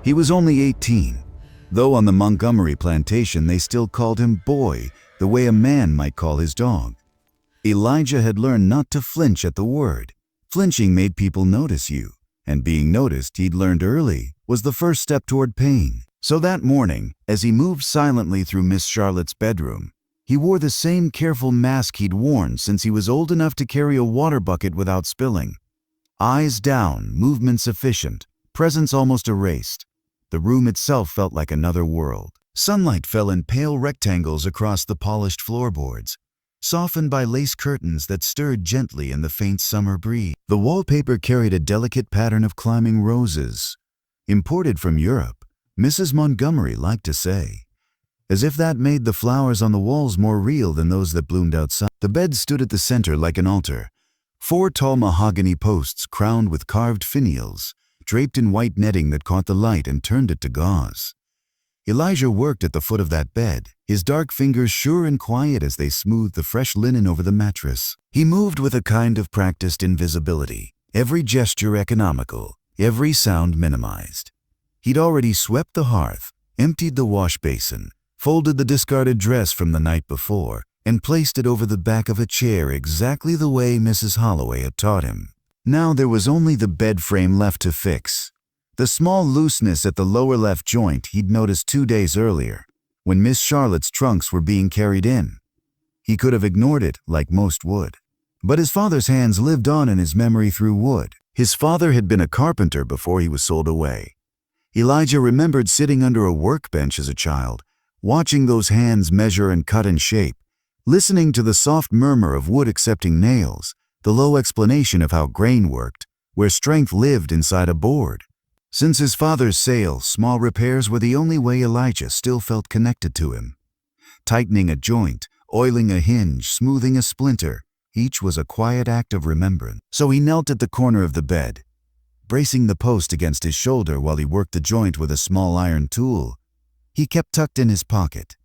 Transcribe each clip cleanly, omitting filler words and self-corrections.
He was only 18, though on the Montgomery Plantation they still called him Boy, the way a man might call his dog. Elijah had learned not to flinch at the word. Flinching made people notice you, and being noticed, he'd learned early, was the first step toward pain. So that morning, as he moved silently through Miss Charlotte's bedroom, he wore the same careful mask he'd worn since he was old enough to carry a water bucket without spilling. Eyes down, movements efficient, presence almost erased. The room itself felt like another world. Sunlight fell in pale rectangles across the polished floorboards, softened by lace curtains that stirred gently in the faint summer breeze. The wallpaper carried a delicate pattern of climbing roses, imported from Europe, Mrs. Montgomery liked to say, as if that made the flowers on the walls more real than those that bloomed outside. The bed stood at the center like an altar, 4 tall mahogany posts crowned with carved finials, draped in white netting that caught the light and turned it to gauze. Elijah worked at the foot of that bed, his dark fingers sure and quiet as they smoothed the fresh linen over the mattress. He moved with a kind of practiced invisibility, every gesture economical, every sound minimized. He'd already swept the hearth, emptied the wash basin, folded the discarded dress from the night before, and placed it over the back of a chair exactly the way Mrs. Holloway had taught him. Now there was only the bed frame left to fix. The small looseness at the lower left joint he'd noticed 2 days earlier, when Miss Charlotte's trunks were being carried in. He could have ignored it, like most would. But his father's hands lived on in his memory through wood. His father had been a carpenter before he was sold away. Elijah remembered sitting under a workbench as a child, watching those hands measure and cut and shape, listening to the soft murmur of wood accepting nails, the low explanation of how grain worked, where strength lived inside a board. Since his father's sale, small repairs were the only way Elijah still felt connected to him. Tightening a joint, oiling a hinge, smoothing a splinter, each was a quiet act of remembrance. So he knelt at the corner of the bed, bracing the post against his shoulder while he worked the joint with a small iron tool he kept tucked in his pocket.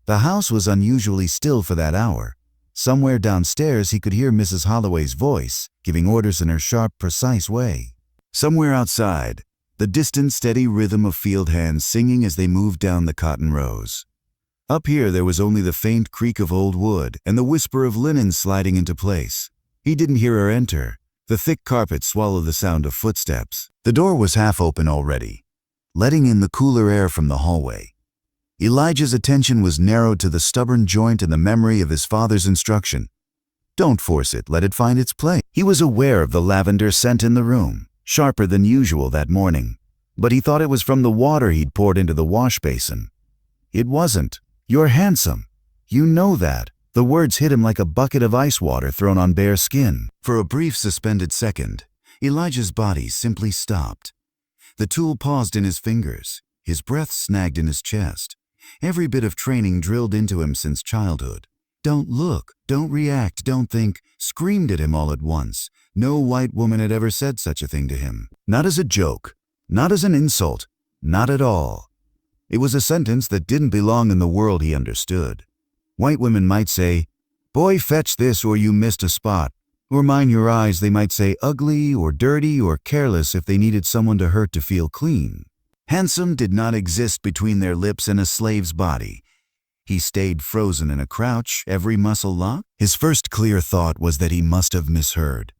The house was unusually still for that hour. Somewhere downstairs he could hear Mrs. Holloway's voice, giving orders in her sharp, precise way. Somewhere outside, the distant, steady rhythm of field hands singing as they moved down the cotton rows. Up here there was only the faint creak of old wood and the whisper of linen sliding into place. He didn't hear her enter. The thick carpet swallowed the sound of footsteps. The door was half open already, letting in the cooler air from the hallway. Elijah's attention was narrowed to the stubborn joint and the memory of his father's instruction. Don't force it, let it find its place. He was aware of the lavender scent in the room, sharper than usual that morning, but he thought it was from the water he'd poured into the wash basin. It wasn't. You're handsome. You know that. The words hit him like a bucket of ice water thrown on bare skin. For a brief suspended second, Elijah's body simply stopped. The tool paused in his fingers, his breath snagged in his chest. Every bit of training drilled into him since childhood. Don't look, don't react, don't think, screamed at him all at once. No white woman had ever said such a thing to him. Not as a joke, not as an insult, not at all. It was a sentence that didn't belong in the world he understood. White women might say, "Boy, fetch this or you missed a spot." Or mind your eyes, they might say ugly or dirty or careless if they needed someone to hurt to feel clean. Handsome did not exist between their lips and a slave's body. He stayed frozen in a crouch, every muscle locked. His first clear thought was that he must have misheard.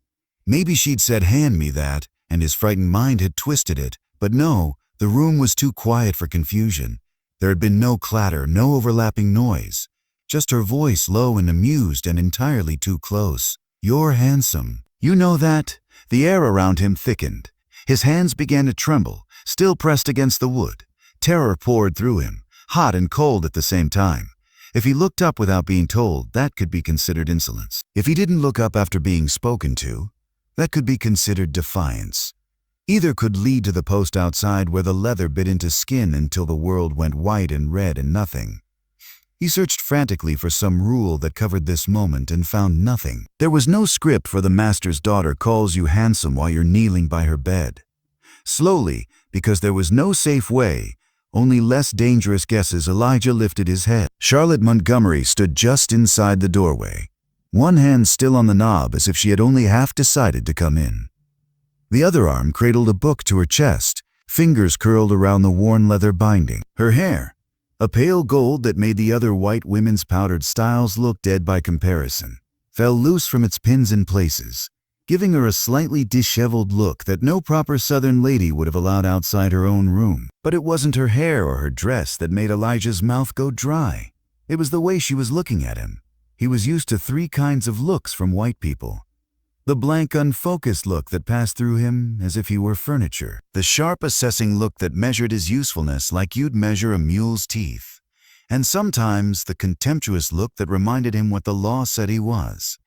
Maybe she'd said, "Hand me that," and his frightened mind had twisted it. But no, the room was too quiet for confusion. There had been no clatter, no overlapping noise. Just her voice, low and amused and entirely too close. "You're handsome. You know that?" The air around him thickened. His hands began to tremble, still pressed against the wood. Terror poured through him, hot and cold at the same time. If he looked up without being told, that could be considered insolence. If he didn't look up after being spoken to, that could be considered defiance. Either could lead to the post outside where the leather bit into skin until the world went white and red and nothing. He searched frantically for some rule that covered this moment and found nothing. There was no script for the master's daughter calls you handsome while you're kneeling by her bed. Slowly, because there was no safe way, only less dangerous guesses, Elijah lifted his head. Charlotte Montgomery stood just inside the doorway, one hand still on the knob as if she had only half decided to come in. The other arm cradled a book to her chest, fingers curled around the worn leather binding. Her hair, a pale gold that made the other white women's powdered styles look dead by comparison, fell loose from its pins in places, giving her a slightly disheveled look that no proper Southern lady would have allowed outside her own room. But it wasn't her hair or her dress that made Elijah's mouth go dry. It was the way she was looking at him. He was used to 3 kinds of looks from white people. The blank, unfocused look that passed through him as if he were furniture. The sharp, assessing look that measured his usefulness like you'd measure a mule's teeth. And sometimes the contemptuous look that reminded him what the law said he was.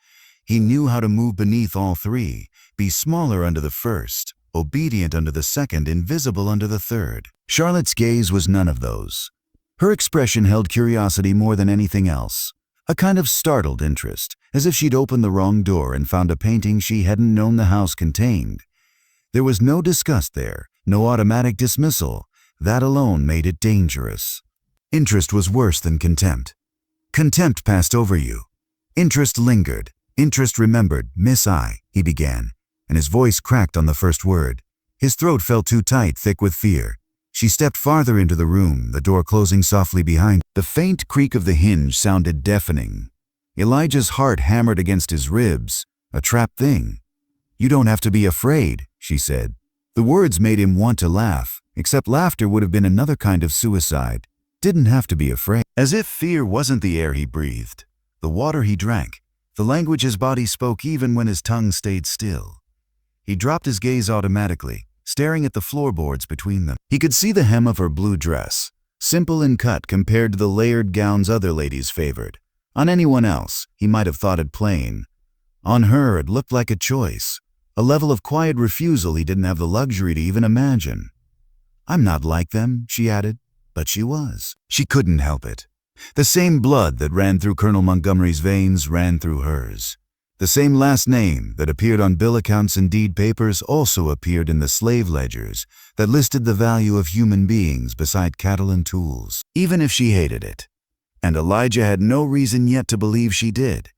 He knew how to move beneath all 3, be smaller under the first, obedient under the second, invisible under the third. Charlotte's gaze was none of those. Her expression held curiosity more than anything else. A kind of startled interest, as if she'd opened the wrong door and found a painting she hadn't known the house contained. There was no disgust there, no automatic dismissal. That alone made it dangerous. Interest was worse than contempt. Contempt passed over you. Interest lingered. Interest remembered. "Miss he began, and his voice cracked on the first word. His throat felt too tight, thick with fear. She stepped farther into the room, the door closing softly behind. The faint creak of the hinge sounded deafening. Elijah's heart hammered against his ribs. A trapped thing. "You don't have to be afraid," she said. The words made him want to laugh, except laughter would have been another kind of suicide. Didn't have to be afraid. As if fear wasn't the air he breathed, the water he drank, the language his body spoke even when his tongue stayed still. He dropped his gaze automatically, staring at the floorboards between them. He could see the hem of her blue dress, simple in cut compared to the layered gowns other ladies favored. On anyone else, he might have thought it plain. On her, it looked like a choice, a level of quiet refusal he didn't have the luxury to even imagine. "I'm not like them," she added, but she was. She couldn't help it. The same blood that ran through Colonel Montgomery's veins ran through hers. The same last name that appeared on bill accounts and deed papers also appeared in the slave ledgers that listed the value of human beings beside cattle and tools. Even if she hated it, and Elijah had no reason yet to believe she did.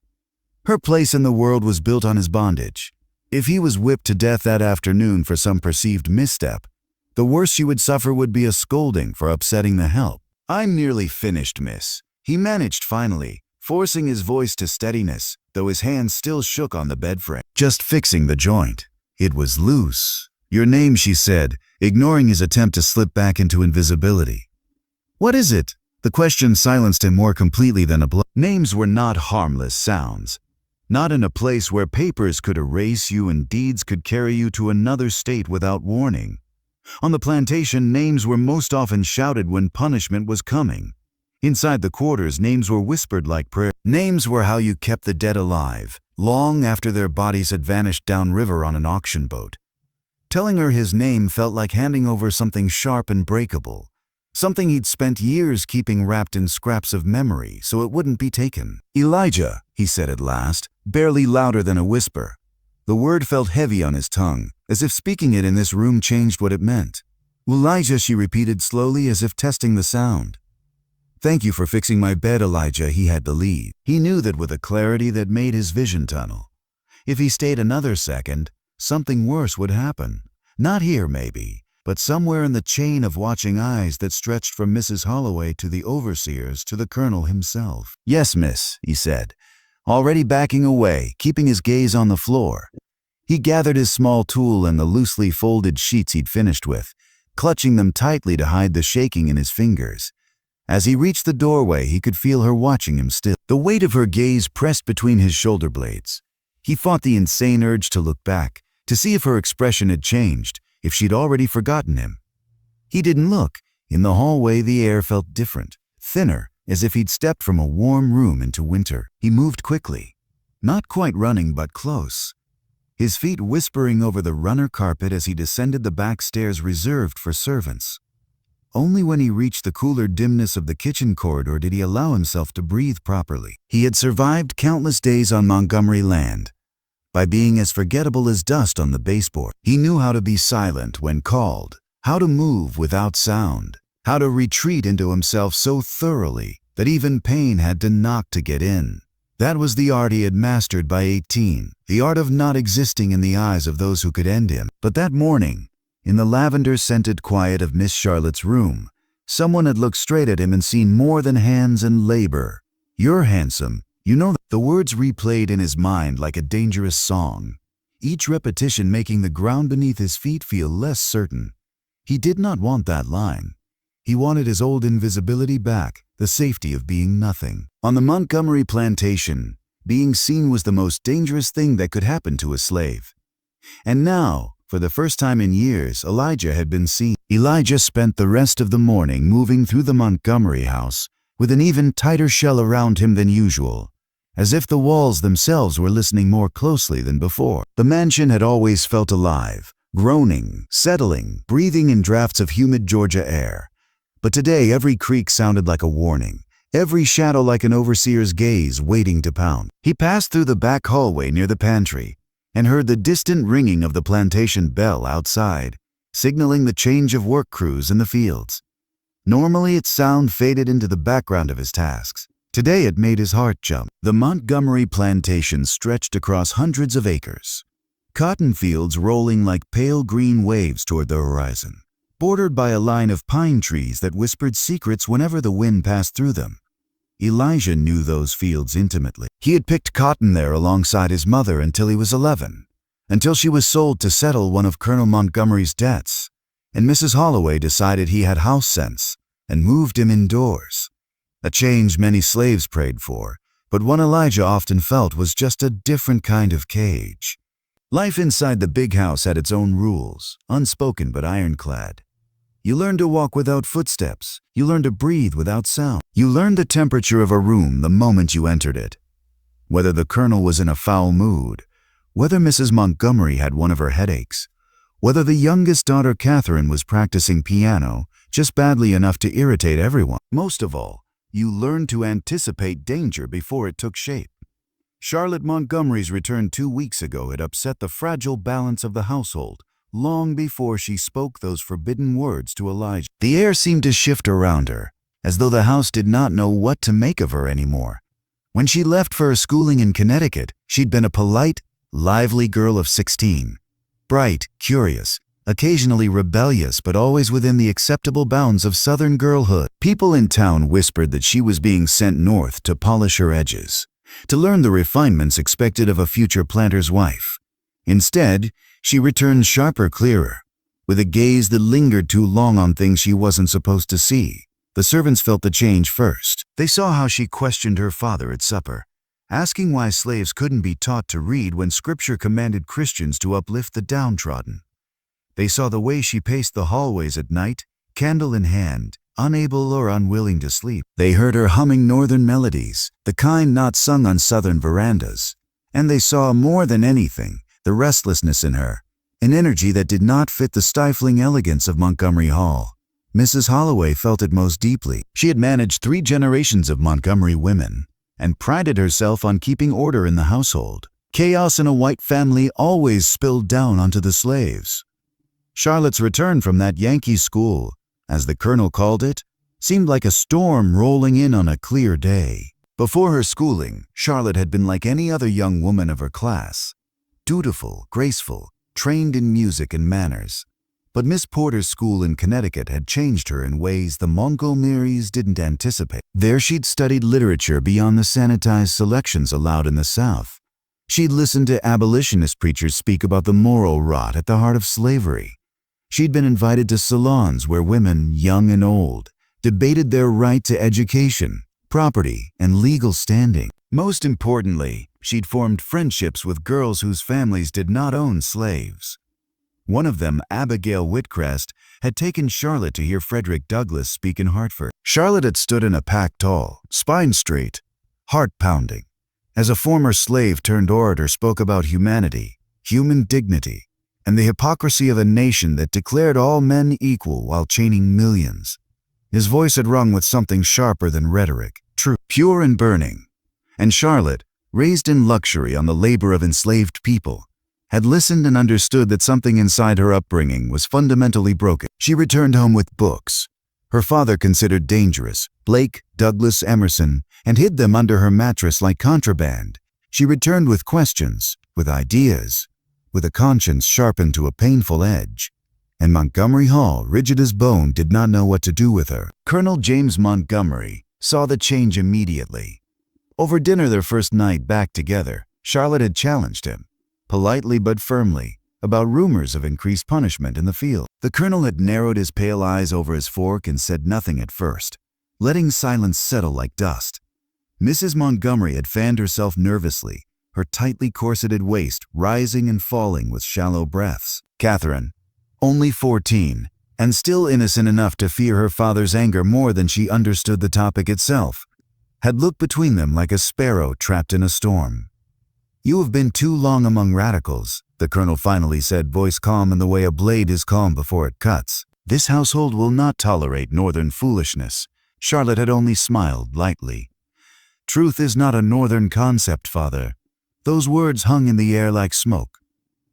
Her place in the world was built on his bondage. If he was whipped to death that afternoon for some perceived misstep, the worst she would suffer would be a scolding for upsetting the help. "I'm nearly finished, miss," he managed finally, forcing his voice to steadiness, though his hands still shook on the bedframe. "Just fixing the joint. It was loose." "Your name," she said, ignoring his attempt to slip back into invisibility. "What is it?" The question silenced him more completely than a blow. Names were not harmless sounds. Not in a place where papers could erase you and deeds could carry you to another state without warning. On the plantation, names were most often shouted when punishment was coming. Inside the quarters, names were whispered like prayer. Names were how you kept the dead alive, long after their bodies had vanished downriver on an auction boat. Telling her his name felt like handing over something sharp and breakable. Something he'd spent years keeping wrapped in scraps of memory so it wouldn't be taken. "Elijah," he said at last, barely louder than a whisper. The word felt heavy on his tongue, as if speaking it in this room changed what it meant. "Elijah," she repeated slowly as if testing the sound. "Thank you for fixing my bed, Elijah," he had believed. He knew that with a clarity that made his vision tunnel. If he stayed another second, something worse would happen. Not here, maybe, but somewhere in the chain of watching eyes that stretched from Mrs. Holloway to the overseers to the colonel himself. "Yes, miss," he said, already backing away, keeping his gaze on the floor. He gathered his small tool and the loosely folded sheets he'd finished with, clutching them tightly to hide the shaking in his fingers. As he reached the doorway, he could feel her watching him still. The weight of her gaze pressed between his shoulder blades. He fought the insane urge to look back, to see if her expression had changed, if she'd already forgotten him. He didn't look. In the hallway, the air felt different, thinner, as if he'd stepped from a warm room into winter. He moved quickly, not quite running but close, his feet whispering over the runner carpet as he descended the back stairs reserved for servants. Only when he reached the cooler dimness of the kitchen corridor did he allow himself to breathe properly. He had survived countless days on Montgomery land by being as forgettable as dust on the baseboard. He knew how to be silent when called, how to move without sound, how to retreat into himself so thoroughly that even pain had to knock to get in. That was the art he had mastered by 18, the art of not existing in the eyes of those who could end him. But that morning, In the lavender-scented quiet of Miss Charlotte's room, someone had looked straight at him and seen more than hands and labor. "You're handsome, you know that." The words replayed in his mind like a dangerous song, each repetition making the ground beneath his feet feel less certain. He did not want that line. He wanted his old invisibility back, the safety of being nothing. On the Montgomery Plantation, being seen was the most dangerous thing that could happen to a slave. And now, for the first time in years, Elijah had been seen. Elijah spent the rest of the morning moving through the Montgomery house with an even tighter shell around him than usual, as if the walls themselves were listening more closely than before. The mansion had always felt alive, groaning, settling, breathing in drafts of humid Georgia air. But today every creak sounded like a warning, every shadow like an overseer's gaze waiting to pound. He passed through the back hallway near the pantry and heard the distant ringing of the plantation bell outside, signaling the change of work crews in the fields. Normally its sound faded into the background of his tasks. Today it made his heart jump. The Montgomery Plantation stretched across hundreds of acres, cotton fields rolling like pale green waves toward the horizon, bordered by a line of pine trees that whispered secrets whenever the wind passed through them. Elijah knew those fields intimately. He had picked cotton there alongside his mother until he was 11, until she was sold to settle one of Colonel Montgomery's debts, and Mrs. Holloway decided he had house sense and moved him indoors. A change many slaves prayed for, but one Elijah often felt was just a different kind of cage. Life inside the big house had its own rules, unspoken but ironclad. You learned to walk without footsteps. You learned to breathe without sound. You learned the temperature of a room the moment you entered it. Whether the colonel was in a foul mood, whether Mrs. Montgomery had one of her headaches, whether the youngest daughter Catherine was practicing piano just badly enough to irritate everyone. Most of all, you learned to anticipate danger before it took shape. Charlotte Montgomery's return 2 weeks ago had upset the fragile balance of the household, long before she spoke those forbidden words to Elijah. The air seemed to shift around her, as though the house did not know what to make of her anymore. When she left for her schooling in Connecticut, she'd been a polite, lively girl of 16. Bright, curious, occasionally rebellious, but always within the acceptable bounds of Southern girlhood. People in town whispered that she was being sent north to polish her edges, to learn the refinements expected of a future planter's wife. Instead, she returned sharper, clearer, with a gaze that lingered too long on things she wasn't supposed to see. The servants felt the change first. They saw how she questioned her father at supper, asking why slaves couldn't be taught to read when Scripture commanded Christians to uplift the downtrodden. They saw the way she paced the hallways at night, candle in hand, unable or unwilling to sleep. They heard her humming northern melodies, the kind not sung on southern verandas. And they saw, more than anything, the restlessness in her, an energy that did not fit the stifling elegance of Montgomery Hall. Mrs. Holloway felt it most deeply. She had managed 3 generations of Montgomery women and prided herself on keeping order in the household. Chaos in a white family always spilled down onto the slaves. Charlotte's return from that Yankee school, as the colonel called it, seemed like a storm rolling in on a clear day. Before her schooling, Charlotte had been like any other young woman of her class, dutiful, graceful, trained in music and manners. But Miss Porter's school in Connecticut had changed her in ways the Montgomerys didn't anticipate. There she'd studied literature beyond the sanitized selections allowed in the South. She'd listened to abolitionist preachers speak about the moral rot at the heart of slavery. She'd been invited to salons where women, young and old, debated their right to education, property, and legal standing. Most importantly, she'd formed friendships with girls whose families did not own slaves. One of them, Abigail Whitcrest, had taken Charlotte to hear Frederick Douglass speak in Hartford. Charlotte had stood in a pack tall, spine straight, heart pounding, as a former slave-turned-orator spoke about humanity, human dignity, and the hypocrisy of a nation that declared all men equal while chaining millions. His voice had rung with something sharper than rhetoric, true, pure and burning. And Charlotte, raised in luxury on the labor of enslaved people, had listened and understood that something inside her upbringing was fundamentally broken. She returned home with books her father considered dangerous, Blake, Douglas, Emerson, and hid them under her mattress like contraband. She returned with questions, with ideas, with a conscience sharpened to a painful edge. and Montgomery Hall, rigid as bone, did not know what to do with her. Colonel James Montgomery saw the change immediately. Over dinner their first night back together, Charlotte had challenged him, politely but firmly, about rumors of increased punishment in the field. The colonel had narrowed his pale eyes over his fork and said nothing at first, letting silence settle like dust. Mrs. Montgomery had fanned herself nervously, her tightly corseted waist rising and falling with shallow breaths. Catherine, only 14, and still innocent enough to fear her father's anger more than she understood the topic itself, had looked between them like a sparrow trapped in a storm. "You have been too long among radicals," the colonel finally said, voice calm in the way a blade is calm before it cuts. "This household will not tolerate northern foolishness." Charlotte had only smiled lightly. "Truth is not a northern concept, father." Those words hung in the air like smoke.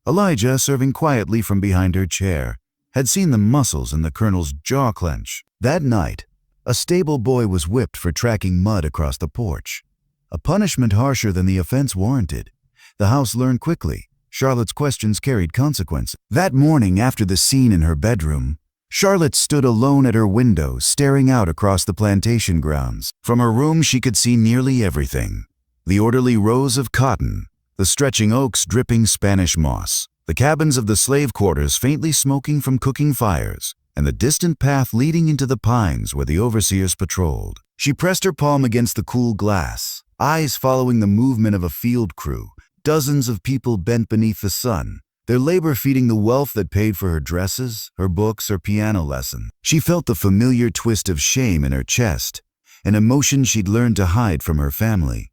Elijah, serving quietly from behind her chair, had seen the muscles in the colonel's jaw clench. That night, a stable boy was whipped for tracking mud across the porch, a punishment harsher than the offense warranted. The house learned quickly. Charlotte's questions carried consequences. That morning, after the scene in her bedroom, Charlotte stood alone at her window, staring out across the plantation grounds. From her room she could see nearly everything. The orderly rows of cotton, the stretching oaks dripping Spanish moss, the cabins of the slave quarters faintly smoking from cooking fires, and the distant path leading into the pines where the overseers patrolled. She pressed her palm against the cool glass, eyes following the movement of a field crew, dozens of people bent beneath the sun, their labor feeding the wealth that paid for her dresses, her books, her piano lesson. She felt the familiar twist of shame in her chest, an emotion she'd learned to hide from her family.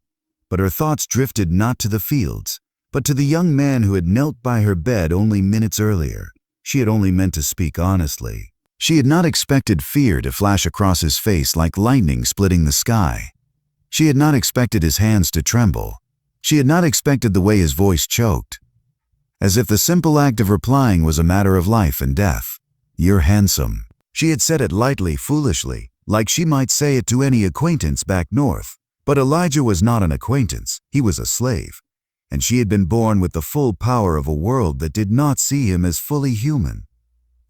But her thoughts drifted not to the fields, but to the young man who had knelt by her bed only minutes earlier. She had only meant to speak honestly. She had not expected fear to flash across his face like lightning splitting the sky. She had not expected his hands to tremble. She had not expected the way his voice choked, as if the simple act of replying was a matter of life and death. "You're handsome." She had said it lightly, foolishly, like she might say it to any acquaintance back north. But Elijah was not an acquaintance, he was a slave, and she had been born with the full power of a world that did not see him as fully human.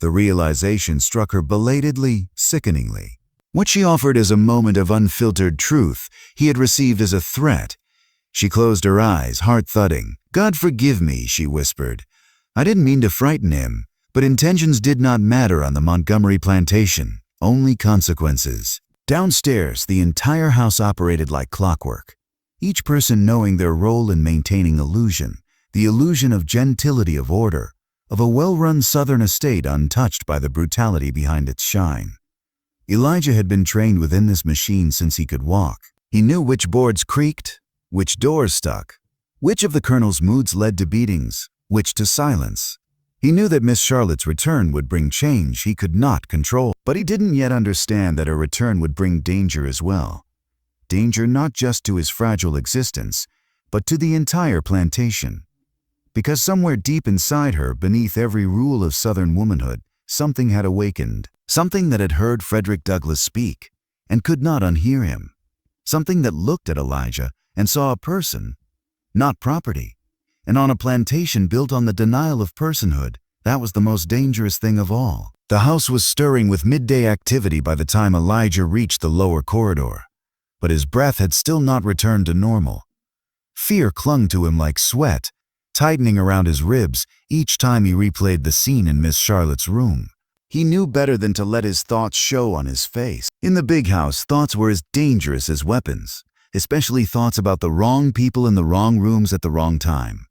The realization struck her belatedly, sickeningly. What she offered as a moment of unfiltered truth, he had received as a threat. She closed her eyes, heart thudding. "God forgive me," she whispered. "I didn't mean to frighten him, but intentions did not matter on the Montgomery Plantation, only consequences." Downstairs, the entire house operated like clockwork, each person knowing their role in maintaining illusion, the illusion of gentility, of order, of a well-run southern estate untouched by the brutality behind its shine. Elijah had been trained within this machine since he could walk. He knew which boards creaked, which doors stuck, which of the colonel's moods led to beatings, which to silence. He knew that Miss Charlotte's return would bring change he could not control, but he didn't yet understand that her return would bring danger as well. Danger not just to his fragile existence, but to the entire plantation. Because somewhere deep inside her, beneath every rule of Southern womanhood, something had awakened, something that had heard Frederick Douglass speak and could not unhear him, something that looked at Elijah and saw a person, not property. And on a plantation built on the denial of personhood, that was the most dangerous thing of all. The house was stirring with midday activity by the time Elijah reached the lower corridor, but his breath had still not returned to normal. Fear clung to him like sweat, tightening around his ribs each time he replayed the scene in Miss Charlotte's room. He knew better than to let his thoughts show on his face. In the big house, thoughts were as dangerous as weapons, especially thoughts about the wrong people in the wrong rooms at the wrong time.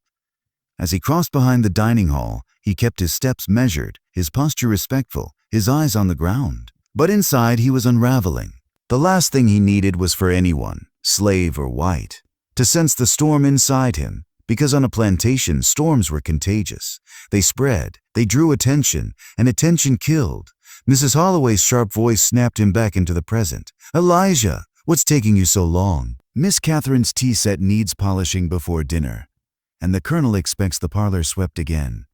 As he crossed behind the dining hall, he kept his steps measured, his posture respectful, his eyes on the ground. But inside he was unraveling. The last thing he needed was for anyone, slave or white, to sense the storm inside him, because on a plantation storms were contagious. They spread, they drew attention, and attention killed. Mrs. Holloway's sharp voice snapped him back into the present. "Elijah, what's taking you so long?" Miss Catherine's tea set needs polishing before dinner, and the colonel expects the parlor swept again.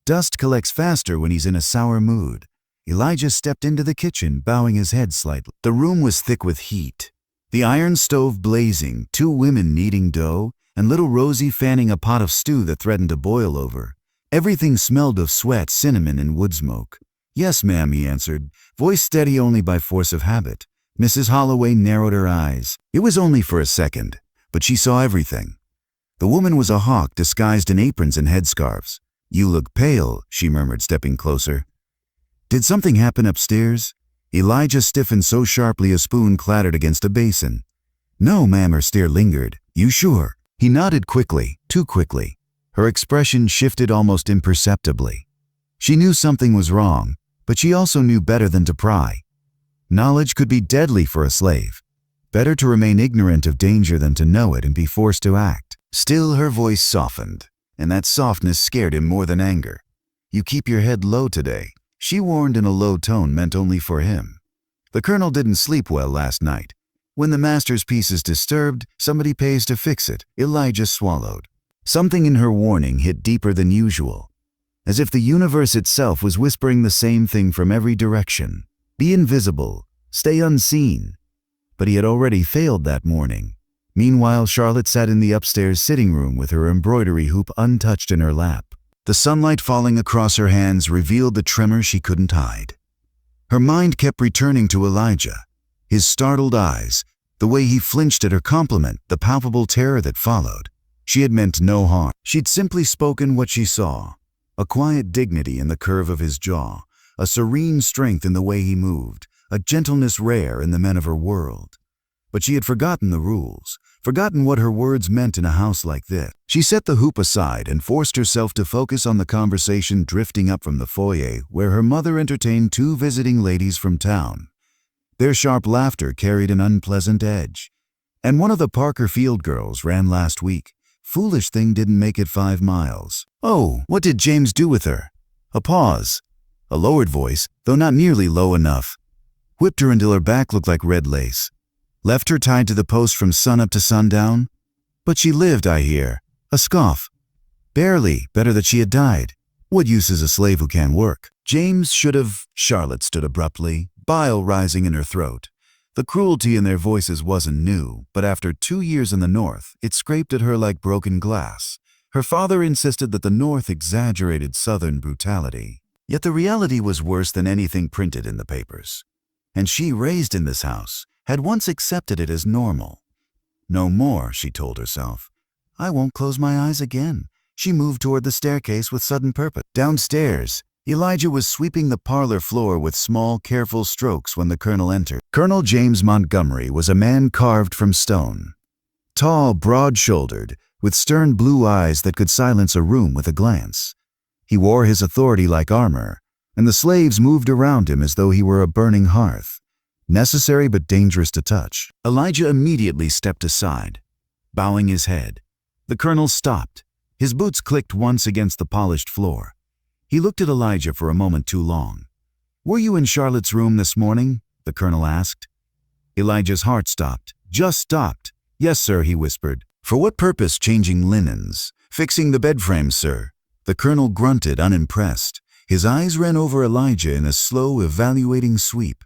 Dust collects faster when he's in a sour mood. Elijah stepped into the kitchen, bowing his head slightly. The room was thick with heat. The iron stove blazing, 2 women kneading dough, and little Rosie fanning a pot of stew that threatened to boil over. Everything smelled of sweat, cinnamon, and wood smoke. "Yes, ma'am," he answered, voice steady only by force of habit. Mrs. Holloway narrowed her eyes. It was only for a second, but she saw everything. The woman was a hawk disguised in aprons and headscarves. "You look pale," she murmured, stepping closer. "Did something happen upstairs?" Elijah stiffened so sharply a spoon clattered against a basin. "No, ma'am," her stare lingered. "You sure?" He nodded quickly, too quickly. Her expression shifted almost imperceptibly. She knew something was wrong, but she also knew better than to pry. Knowledge could be deadly for a slave. Better to remain ignorant of danger than to know it and be forced to act. Still, her voice softened, and that softness scared him more than anger. "You keep your head low today," she warned in a low tone meant only for him. "The colonel didn't sleep well last night. When the master's peace is disturbed, somebody pays to fix it." Elijah swallowed. Something in her warning hit deeper than usual, as if the universe itself was whispering the same thing from every direction. Be invisible, stay unseen. But he had already failed that morning. Meanwhile, Charlotte sat in the upstairs sitting room with her embroidery hoop untouched in her lap. The sunlight falling across her hands revealed the tremor she couldn't hide. Her mind kept returning to Elijah, his startled eyes, the way he flinched at her compliment, the palpable terror that followed. She had meant no harm. She'd simply spoken what she saw. A quiet dignity in the curve of his jaw, a serene strength in the way he moved, a gentleness rare in the men of her world. But she had forgotten the rules, forgotten what her words meant in a house like this. She set the hoop aside and forced herself to focus on the conversation drifting up from the foyer where her mother entertained two visiting ladies from town. Their sharp laughter carried an unpleasant edge. "And one of the Parker Field girls ran last week. Foolish thing didn't make it 5 miles. Oh, what did James do with her?" A pause. A lowered voice, though not nearly low enough. "Whipped her until her back looked like red lace. Left her tied to the post from sunup to sundown. But she lived, I hear." A scoff. "Barely. Better that she had died. What use is a slave who can't work?" James should have. Charlotte stood abruptly, bile rising in her throat. The cruelty in their voices wasn't new, but after 2 years in the North, it scraped at her like broken glass. Her father insisted that the North exaggerated Southern brutality. Yet the reality was worse than anything printed in the papers. And she, raised in this house, had once accepted it as normal. "No more," she told herself. "I won't close my eyes again." She moved toward the staircase with sudden purpose. Downstairs, Elijah was sweeping the parlor floor with small, careful strokes when the colonel entered. Colonel James Montgomery was a man carved from stone. Tall, broad-shouldered, with stern blue eyes that could silence a room with a glance. He wore his authority like armor, and the slaves moved around him as though he were a burning hearth, necessary but dangerous to touch. Elijah immediately stepped aside, bowing his head. The colonel stopped. His boots clicked once against the polished floor. He looked at Elijah for a moment too long. "Were you in Charlotte's room this morning?" the colonel asked. Elijah's heart stopped. Just stopped. "Yes, sir," he whispered. "For what purpose changing linens? Fixing the bed frames, sir." The colonel grunted, unimpressed. His eyes ran over Elijah in a slow, evaluating sweep.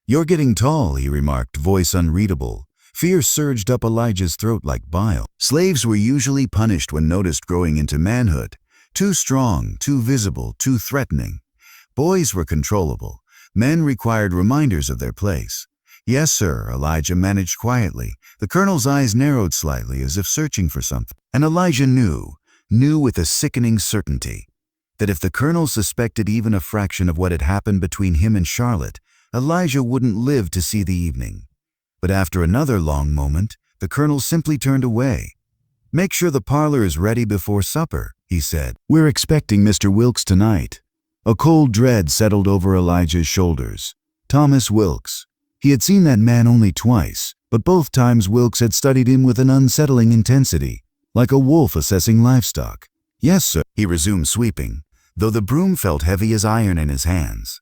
"You're getting tall," he remarked, voice unreadable. Fear surged up Elijah's throat like bile. Slaves were usually punished when noticed growing into manhood. Too strong, too visible, too threatening. Boys were controllable. Men required reminders of their place. "Yes, sir," Elijah managed quietly. The colonel's eyes narrowed slightly as if searching for something. And Elijah knew with a sickening certainty, that if the colonel suspected even a fraction of what had happened between him and Charlotte, Elijah wouldn't live to see the evening. But after another long moment, the colonel simply turned away. "Make sure the parlor is ready before supper," he said. "We're expecting Mr. Wilkes tonight." A cold dread settled over Elijah's shoulders. Thomas Wilkes. He had seen that man only twice, but both times Wilkes had studied him with an unsettling intensity, like a wolf assessing livestock. "Yes, sir," he resumed sweeping, though the broom felt heavy as iron in his hands.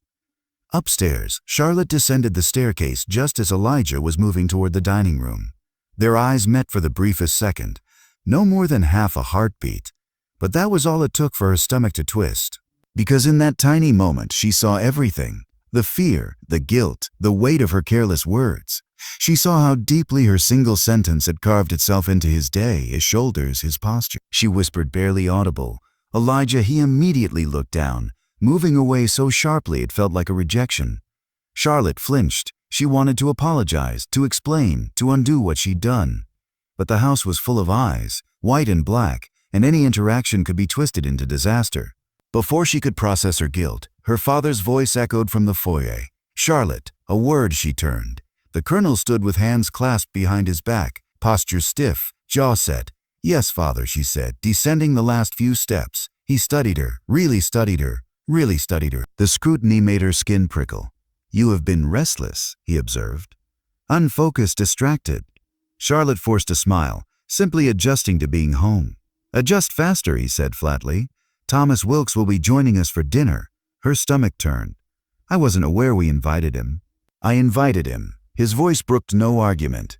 Upstairs, Charlotte descended the staircase just as Elijah was moving toward the dining room. Their eyes met for the briefest second, no more than half a heartbeat, but that was all it took for her stomach to twist. Because in that tiny moment she saw everything, the fear, the guilt, the weight of her careless words. She saw how deeply her single sentence had carved itself into his day, his shoulders, his posture. She whispered, barely audible, "Elijah." He immediately looked down, moving away so sharply it felt like a rejection. Charlotte flinched. She wanted to apologize, to explain, to undo what she'd done. But the house was full of eyes, white and black, and any interaction could be twisted into disaster. Before she could process her guilt, her father's voice echoed from the foyer. "Charlotte," a word she turned. The colonel stood with hands clasped behind his back, posture stiff, jaw set. "Yes, father," she said, descending the last few steps. He studied her, really studied her, really studied her. The scrutiny made her skin prickle. "You have been restless," he observed. "Unfocused, distracted." Charlotte forced a smile, simply adjusting to being home. "Adjust faster," he said flatly. "Thomas Wilkes will be joining us for dinner." Her stomach turned. "I wasn't aware we invited him." "I invited him." His voice brooked no argument.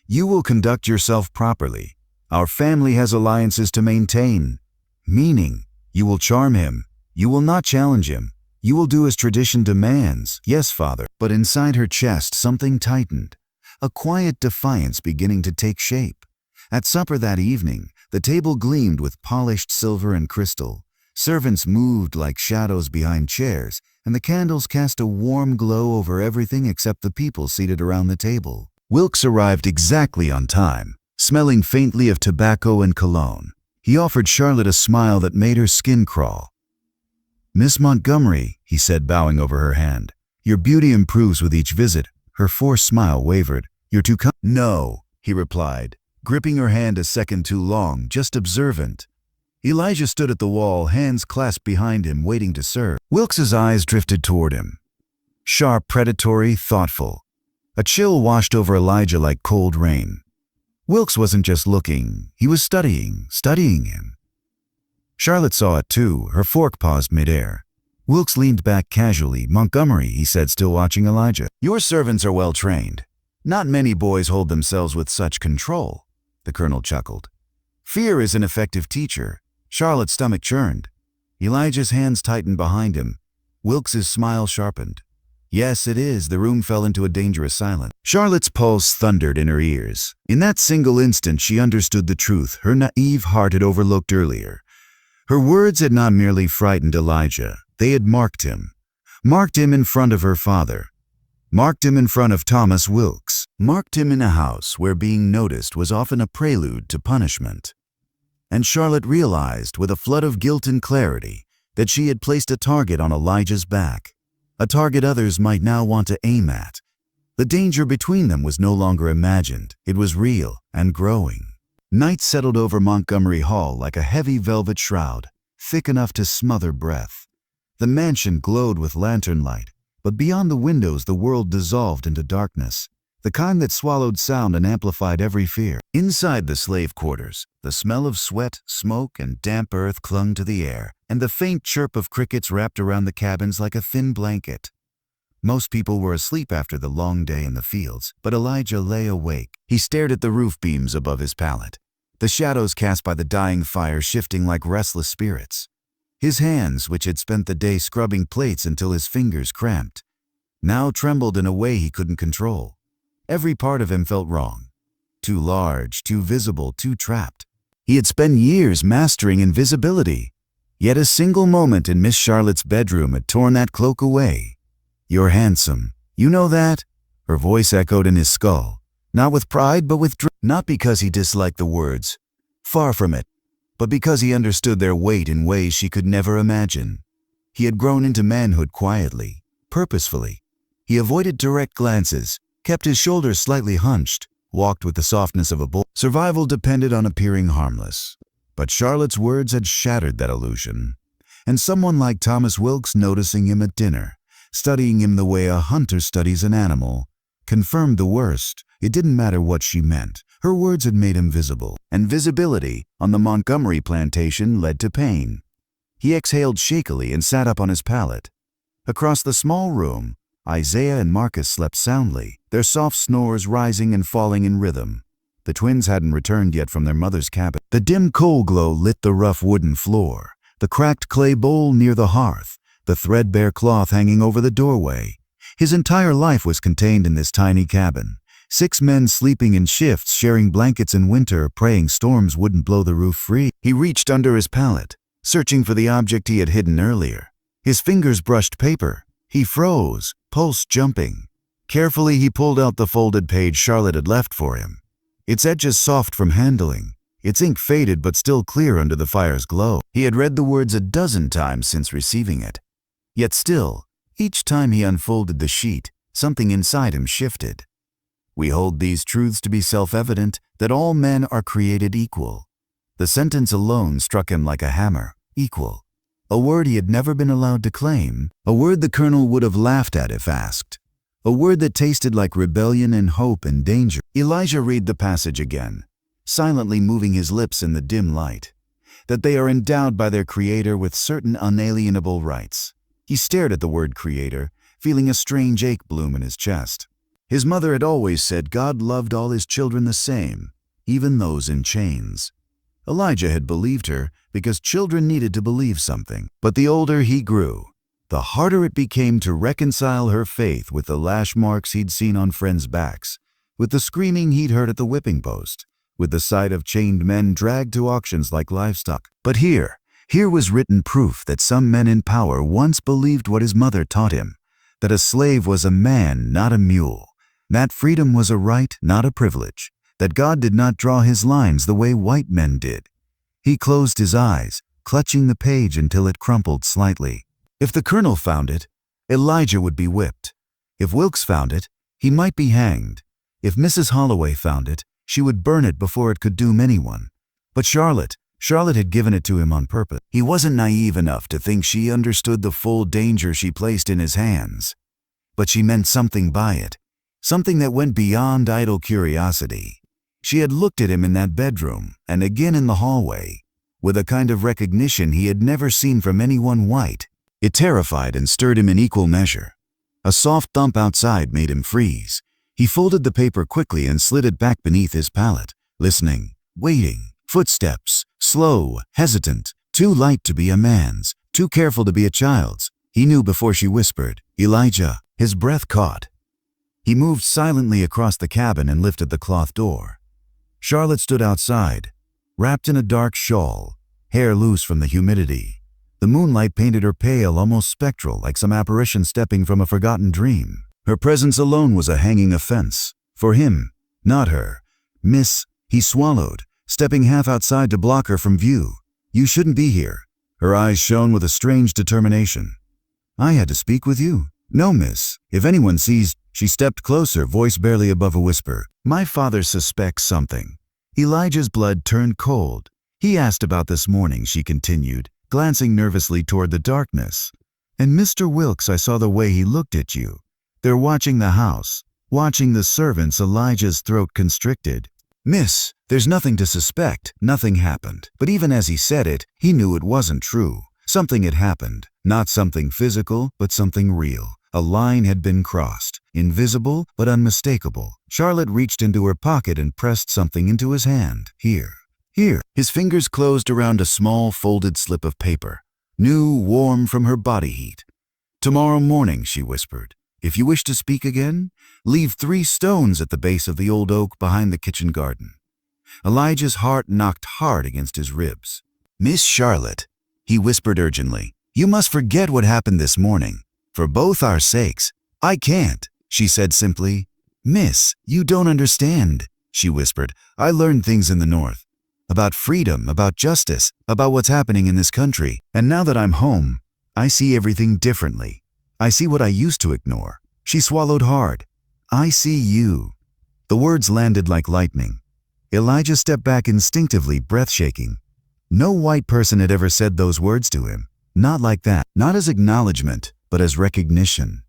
"You will conduct yourself properly. Our family has alliances to maintain." "Meaning, you will charm him. You will not challenge him. You will do as tradition demands." "Yes, father." But inside her chest something tightened, a quiet defiance beginning to take shape. At supper that evening, the table gleamed with polished silver and crystal. Servants moved like shadows behind chairs, and the candles cast a warm glow over everything except the people seated around the table. Wilkes arrived exactly on time, smelling faintly of tobacco and cologne. He offered Charlotte a smile that made her skin crawl. "Miss Montgomery," he said, bowing over her hand, "your beauty improves with each visit." Her forced smile wavered. "You're too kind." "No," he replied, gripping her hand a second too long, just observant. Elijah stood at the wall, hands clasped behind him, waiting to serve. Wilkes's eyes drifted toward him. Sharp, predatory, thoughtful. A chill washed over Elijah like cold rain. Wilkes wasn't just looking, he was studying him. Charlotte saw it too, her fork paused midair. Wilkes leaned back casually. "Montgomery," he said, still watching Elijah. "Your servants are well trained. Not many boys hold themselves with such control." The colonel chuckled. "Fear is an effective teacher." Charlotte's stomach churned. Elijah's hands tightened behind him. Wilkes's smile sharpened. "Yes, it is." The room fell into a dangerous silence. Charlotte's pulse thundered in her ears. In that single instant she understood the truth her naive heart had overlooked earlier. Her words had not merely frightened Elijah, they had marked him. Marked him in front of her father. Marked him in front of Thomas Wilkes. Marked him in a house where being noticed was often a prelude to punishment. And Charlotte realized, with a flood of guilt and clarity, that she had placed a target on Elijah's back. A target others might now want to aim at. The danger between them was no longer imagined, it was real and growing. Night settled over Montgomery Hall like a heavy velvet shroud, thick enough to smother breath. The mansion glowed with lantern light, but beyond the windows the world dissolved into darkness, the kind that swallowed sound and amplified every fear. Inside the slave quarters, the smell of sweat, smoke, and damp earth clung to the air, and the faint chirp of crickets wrapped around the cabins like a thin blanket. Most people were asleep after the long day in the fields, but Elijah lay awake. He stared at the roof beams above his pallet, the shadows cast by the dying fire shifting like restless spirits. His hands, which had spent the day scrubbing plates until his fingers cramped, now trembled in a way he couldn't control. Every part of him felt wrong. Too large, too visible, too trapped. He had spent years mastering invisibility, yet a single moment in Miss Charlotte's bedroom had torn that cloak away. "You're handsome. You know that?" Her voice echoed in his skull, not with pride but with not because he disliked the words, far from it, but because he understood their weight in ways she could never imagine. He had grown into manhood quietly, purposefully. He avoided direct glances, kept his shoulders slightly hunched, walked with the softness of a bull. Survival depended on appearing harmless. But Charlotte's words had shattered that illusion. And someone like Thomas Wilkes noticing him at dinner, studying him the way a hunter studies an animal, confirmed the worst. It didn't matter what she meant. Her words had made him visible. And visibility on the Montgomery plantation led to pain. He exhaled shakily and sat up on his pallet. Across the small room, Isaiah and Marcus slept soundly, their soft snores rising and falling in rhythm. The twins hadn't returned yet from their mother's cabin. The dim coal glow lit the rough wooden floor, the cracked clay bowl near the hearth, the threadbare cloth hanging over the doorway. His entire life was contained in this tiny cabin. 6 men sleeping in shifts, sharing blankets in winter, praying storms wouldn't blow the roof free. He reached under his pallet, searching for the object he had hidden earlier. His fingers brushed paper. He froze, pulse jumping. Carefully, he pulled out the folded page Charlotte had left for him. Its edges soft from handling, its ink faded but still clear under the fire's glow. He had read the words a dozen times since receiving it. Yet still, each time he unfolded the sheet, something inside him shifted. We hold these truths to be self-evident, that all men are created equal. The sentence alone struck him like a hammer. Equal. A word he had never been allowed to claim. A word the colonel would have laughed at if asked. A word that tasted like rebellion and hope and danger. Elijah read the passage again, silently moving his lips in the dim light. That they are endowed by their Creator with certain unalienable rights. He stared at the word Creator, feeling a strange ache bloom in his chest. His mother had always said God loved all his children the same, even those in chains. Elijah had believed her because children needed to believe something. But the older he grew, the harder it became to reconcile her faith with the lash marks he'd seen on friends' backs, with the screaming he'd heard at the whipping post, with the sight of chained men dragged to auctions like livestock. But here was written proof that some men in power once believed what his mother taught him, that a slave was a man, not a mule, that freedom was a right, not a privilege, that God did not draw his lines the way white men did. He closed his eyes, clutching the page until it crumpled slightly. If the colonel found it, Elijah would be whipped. If Wilkes found it, he might be hanged. If Mrs. Holloway found it, she would burn it before it could doom anyone. But Charlotte had given it to him on purpose. He wasn't naive enough to think she understood the full danger she placed in his hands. But she meant something by it, something that went beyond idle curiosity. She had looked at him in that bedroom, and again in the hallway, with a kind of recognition he had never seen from anyone white. It terrified and stirred him in equal measure. A soft thump outside made him freeze. He folded the paper quickly and slid it back beneath his pallet, listening, waiting. Footsteps, slow, hesitant, too light to be a man's, too careful to be a child's. He knew before she whispered, "Elijah." His breath caught. He moved silently across the cabin and lifted the cloth door. Charlotte stood outside, wrapped in a dark shawl, hair loose from the humidity. The moonlight painted her pale, almost spectral, like some apparition stepping from a forgotten dream. Her presence alone was a hanging offense. For him, not her. "Miss," he swallowed, stepping half outside to block her from view. "You shouldn't be here." Her eyes shone with a strange determination. "I had to speak with you." "No, miss. If anyone sees—" She stepped closer, voice barely above a whisper. "My father suspects something." Elijah's blood turned cold. "He asked about this morning," she continued, glancing nervously toward the darkness. "And Mr. Wilkes, I saw the way he looked at you. They're watching the house, watching the servants." Elijah's throat constricted. "Miss, there's nothing to suspect. Nothing happened." But even as he said it, he knew it wasn't true. Something had happened. Not something physical, but something real. A line had been crossed, invisible but unmistakable. Charlotte reached into her pocket and pressed something into his hand. "Here. Here." His fingers closed around a small folded slip of paper, new, warm from her body heat. "Tomorrow morning," she whispered, "if you wish to speak again, leave 3 stones at the base of the old oak behind the kitchen garden." Elijah's heart knocked hard against his ribs. "Miss Charlotte," he whispered urgently, "you must forget what happened this morning. For both our sakes." "I can't," she said simply. "Miss, you don't understand," she whispered. "I learned things in the North. About freedom, about justice, about what's happening in this country. And now that I'm home, I see everything differently. I see what I used to ignore." She swallowed hard. "I see you." The words landed like lightning. Elijah stepped back instinctively, breath shaking. No white person had ever said those words to him. Not like that. Not as acknowledgement, but as recognition.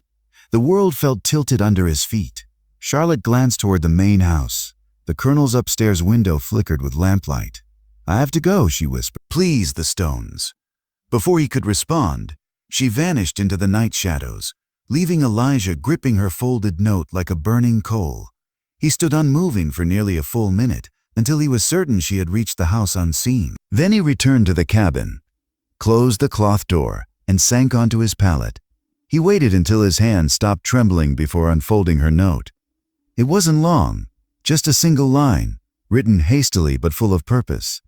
The world felt tilted under his feet. Charlotte glanced toward the main house. The colonel's upstairs window flickered with lamplight. "I have to go," she whispered. "Please, the stones." Before he could respond, she vanished into the night shadows, leaving Elijah gripping her folded note like a burning coal. He stood unmoving for nearly a full minute, until he was certain she had reached the house unseen. Then he returned to the cabin, closed the cloth door, and sank onto his pallet. He waited until his hand stopped trembling before unfolding her note. It wasn't long, just a single line, written hastily but full of purpose.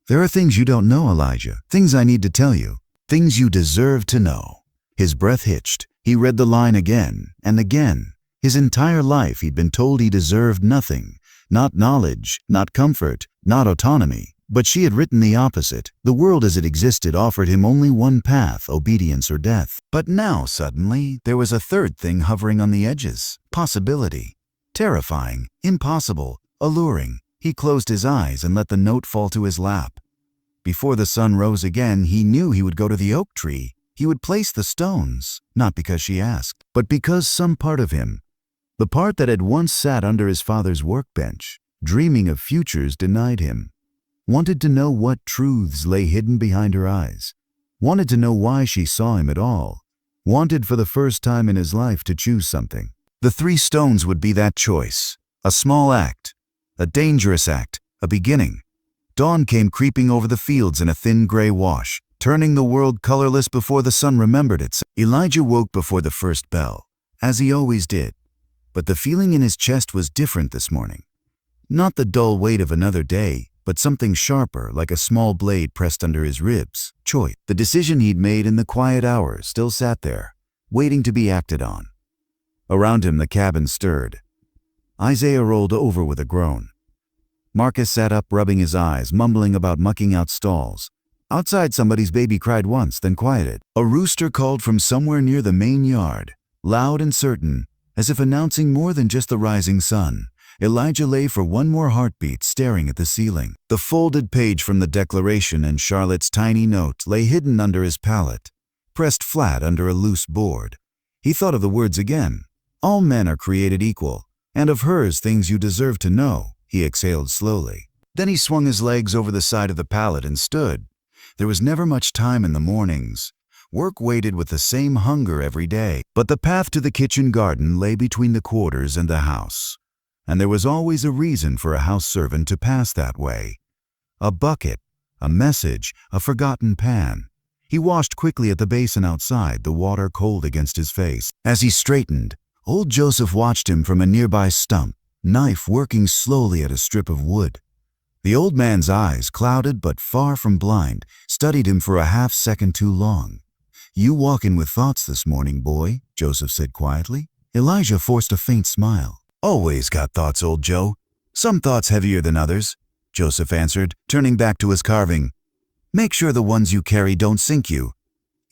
"There are things you don't know, Elijah. Things I need to tell you. Things you deserve to know." His breath hitched. He read the line again and again. His entire life he'd been told he deserved nothing. Not knowledge, not comfort, not autonomy. But she had written the opposite. The world as it existed offered him only one path, obedience or death. But now, suddenly, there was a third thing hovering on the edges. Possibility. Terrifying, impossible, alluring. He closed his eyes and let the note fall to his lap. Before the sun rose again, he knew he would go to the oak tree. He would place the stones, not because she asked, but because some part of him, the part that had once sat under his father's workbench, dreaming of futures denied him, wanted to know what truths lay hidden behind her eyes, wanted to know why she saw him at all, wanted for the first time in his life to choose something. The 3 stones would be that choice. A small act, a dangerous act, a beginning. Dawn came creeping over the fields in a thin gray wash, turning the world colorless before the sun remembered it. Elijah woke before the first bell, as he always did. But the feeling in his chest was different this morning. Not the dull weight of another day, but something sharper, like a small blade pressed under his ribs. Choice. The decision he'd made in the quiet hours still sat there, waiting to be acted on. Around him the cabin stirred. Isaiah rolled over with a groan. Marcus sat up, rubbing his eyes, mumbling about mucking out stalls. Outside, somebody's baby cried once, then quieted. A rooster called from somewhere near the main yard, loud and certain, as if announcing more than just the rising sun. Elijah lay for one more heartbeat, staring at the ceiling. The folded page from the Declaration and Charlotte's tiny note lay hidden under his pallet, pressed flat under a loose board. He thought of the words again. All men are created equal, and of hers things you deserve to know. He exhaled slowly. Then he swung his legs over the side of the pallet and stood. There was never much time in the mornings. Work waited with the same hunger every day. But the path to the kitchen garden lay between the quarters and the house. And there was always a reason for a house servant to pass that way. A bucket, a message, a forgotten pan. He washed quickly at the basin outside, the water cold against his face. As he straightened, old Joseph watched him from a nearby stump, knife working slowly at a strip of wood. The old man's eyes, clouded but far from blind, studied him for a half-second too long. "You walking with thoughts this morning, boy," Joseph said quietly. Elijah forced a faint smile. "Always got thoughts, old Joe. Some thoughts heavier than others," Joseph answered, turning back to his carving. "Make sure the ones you carry don't sink you."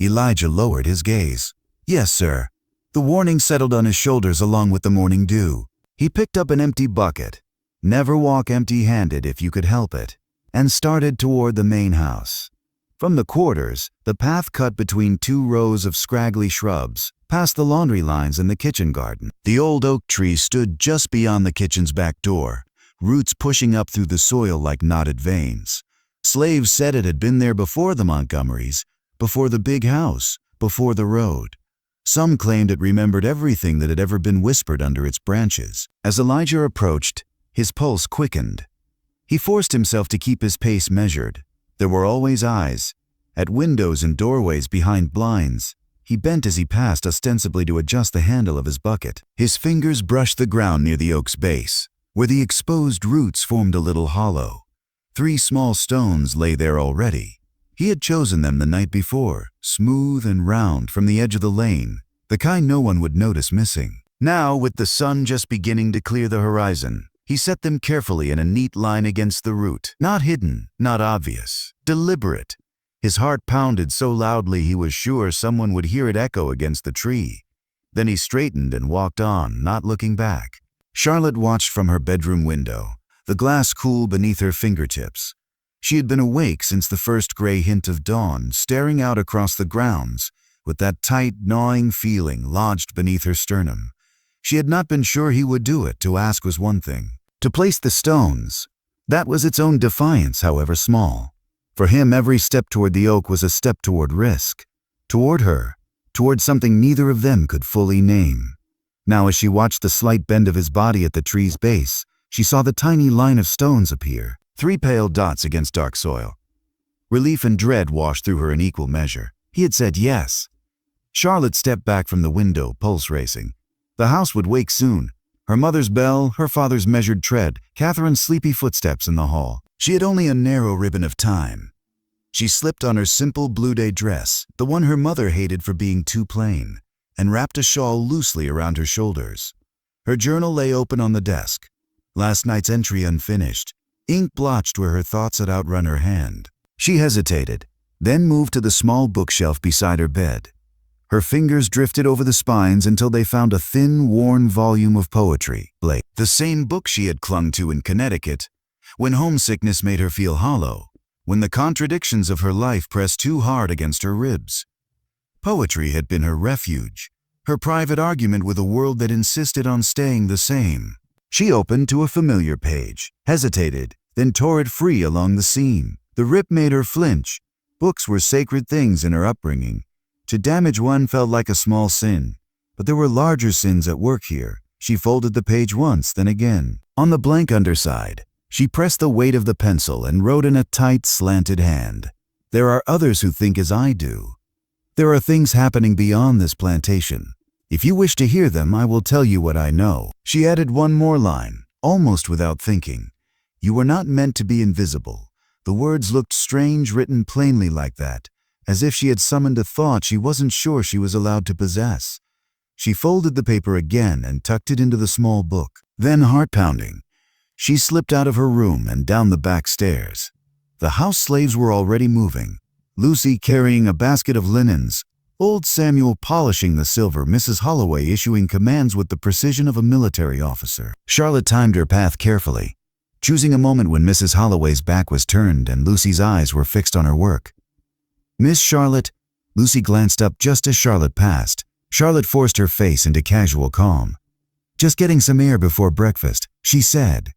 Elijah lowered his gaze. "Yes, sir." The warning settled on his shoulders along with the morning dew. He picked up an empty bucket. Never walk empty-handed if you could help it, and started toward the main house. From the quarters, the path cut between 2 rows of scraggly shrubs, past the laundry lines and the kitchen garden. The old oak tree stood just beyond the kitchen's back door, roots pushing up through the soil like knotted veins. Slaves said it had been there before the Montgomerys, before the big house, before the road. Some claimed it remembered everything that had ever been whispered under its branches. As Elijah approached, his pulse quickened. He forced himself to keep his pace measured. There were always eyes, at windows and doorways behind blinds. He bent as he passed, ostensibly to adjust the handle of his bucket. His fingers brushed the ground near the oak's base, where the exposed roots formed a little hollow. 3 small stones lay there already. He had chosen them the night before, smooth and round from the edge of the lane, the kind no one would notice missing. Now, with the sun just beginning to clear the horizon, he set them carefully in a neat line against the root. Not hidden, not obvious, deliberate. His heart pounded so loudly he was sure someone would hear it echo against the tree. Then he straightened and walked on, not looking back. Charlotte watched from her bedroom window, the glass cool beneath her fingertips. She had been awake since the first gray hint of dawn, staring out across the grounds, with that tight, gnawing feeling lodged beneath her sternum. She had not been sure he would do it. To ask was one thing. To place the stones, that was its own defiance, however small. For him, every step toward the oak was a step toward risk. Toward her, toward something neither of them could fully name. Now, as she watched the slight bend of his body at the tree's base, she saw the tiny line of stones appear, 3 pale dots against dark soil. Relief and dread washed through her in equal measure. He had said yes. Charlotte stepped back from the window, pulse racing. The house would wake soon. Her mother's bell, her father's measured tread, Catherine's sleepy footsteps in the hall. She had only a narrow ribbon of time. She slipped on her simple blue day dress, the one her mother hated for being too plain, and wrapped a shawl loosely around her shoulders. Her journal lay open on the desk, last night's entry unfinished, ink blotched where her thoughts had outrun her hand. She hesitated, then moved to the small bookshelf beside her bed. Her fingers drifted over the spines until they found a thin, worn volume of poetry. The same book she had clung to in Connecticut, when homesickness made her feel hollow, when the contradictions of her life pressed too hard against her ribs. Poetry had been her refuge, her private argument with a world that insisted on staying the same. She opened to a familiar page, hesitated, then tore it free along the seam. The rip made her flinch. Books were sacred things in her upbringing. To damage one felt like a small sin, but there were larger sins at work here. She folded the page once, then again. On the blank underside, she pressed the weight of the pencil and wrote in a tight, slanted hand. There are others who think as I do. There are things happening beyond this plantation. If you wish to hear them, I will tell you what I know. She added one more line, almost without thinking. You were not meant to be invisible. The words looked strange, written plainly like that, as if she had summoned a thought she wasn't sure she was allowed to possess. She folded the paper again and tucked it into the small book. Then, heart-pounding, she slipped out of her room and down the back stairs. The house slaves were already moving, Lucy carrying a basket of linens, old Samuel polishing the silver, Mrs. Holloway issuing commands with the precision of a military officer. Charlotte timed her path carefully, choosing a moment when Mrs. Holloway's back was turned and Lucy's eyes were fixed on her work. Miss Charlotte, Lucy glanced up just as Charlotte passed. Charlotte forced her face into casual calm. Just getting some air before breakfast, she said.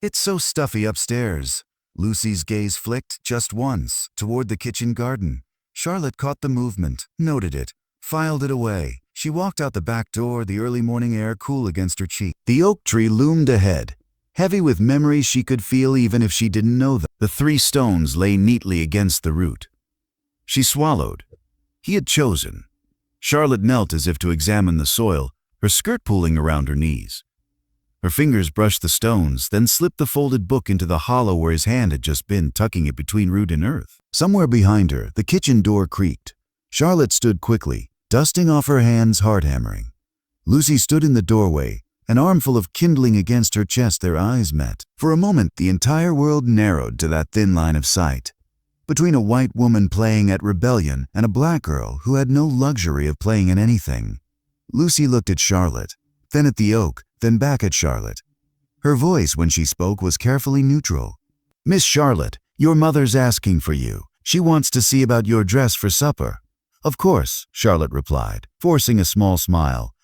It's so stuffy upstairs. Lucy's gaze flicked just once toward the kitchen garden. Charlotte caught the movement, noted it, filed it away. She walked out the back door, the early morning air cool against her cheek. The oak tree loomed ahead, heavy with memories she could feel even if she didn't know them. The 3 stones lay neatly against the root. She swallowed. He had chosen. Charlotte knelt as if to examine the soil, her skirt pooling around her knees. Her fingers brushed the stones, then slipped the folded book into the hollow where his hand had just been, tucking it between root and earth. Somewhere behind her, the kitchen door creaked. Charlotte stood quickly, dusting off her hands, hard hammering. Lucy stood in the doorway, an armful of kindling against her chest. Their eyes met. For a moment, the entire world narrowed to that thin line of sight, between a white woman playing at rebellion and a black girl who had no luxury of playing at anything. Lucy looked at Charlotte, then at the oak, then back at Charlotte. Her voice when she spoke was carefully neutral. Miss Charlotte, your mother's asking for you. She wants to see about your dress for supper. Of course, Charlotte replied, forcing a small smile.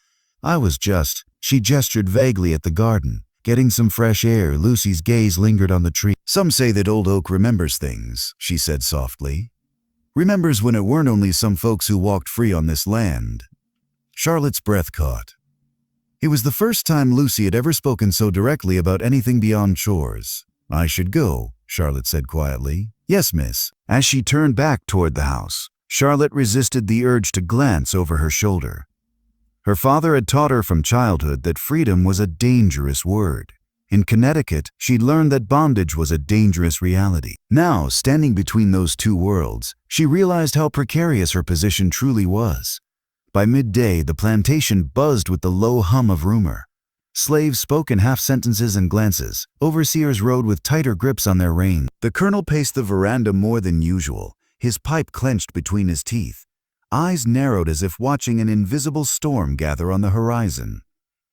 She gestured vaguely at the garden. Getting some fresh air. Lucy's gaze lingered on the tree. Some say that old oak remembers things, she said softly. Remembers when it weren't only some folks who walked free on this land. Charlotte's breath caught. It was the first time Lucy had ever spoken so directly about anything beyond chores. I should go, Charlotte said quietly. Yes, miss. As she turned back toward the house, Charlotte resisted the urge to glance over her shoulder. Her father had taught her from childhood that freedom was a dangerous word. In Connecticut, she'd learned that bondage was a dangerous reality. Now, standing between those two worlds, she realized how precarious her position truly was. By midday, the plantation buzzed with the low hum of rumor. Slaves spoke in half-sentences and glances. Overseers rode with tighter grips on their reins. The colonel paced the veranda more than usual, his pipe clenched between his teeth. Eyes narrowed as if watching an invisible storm gather on the horizon.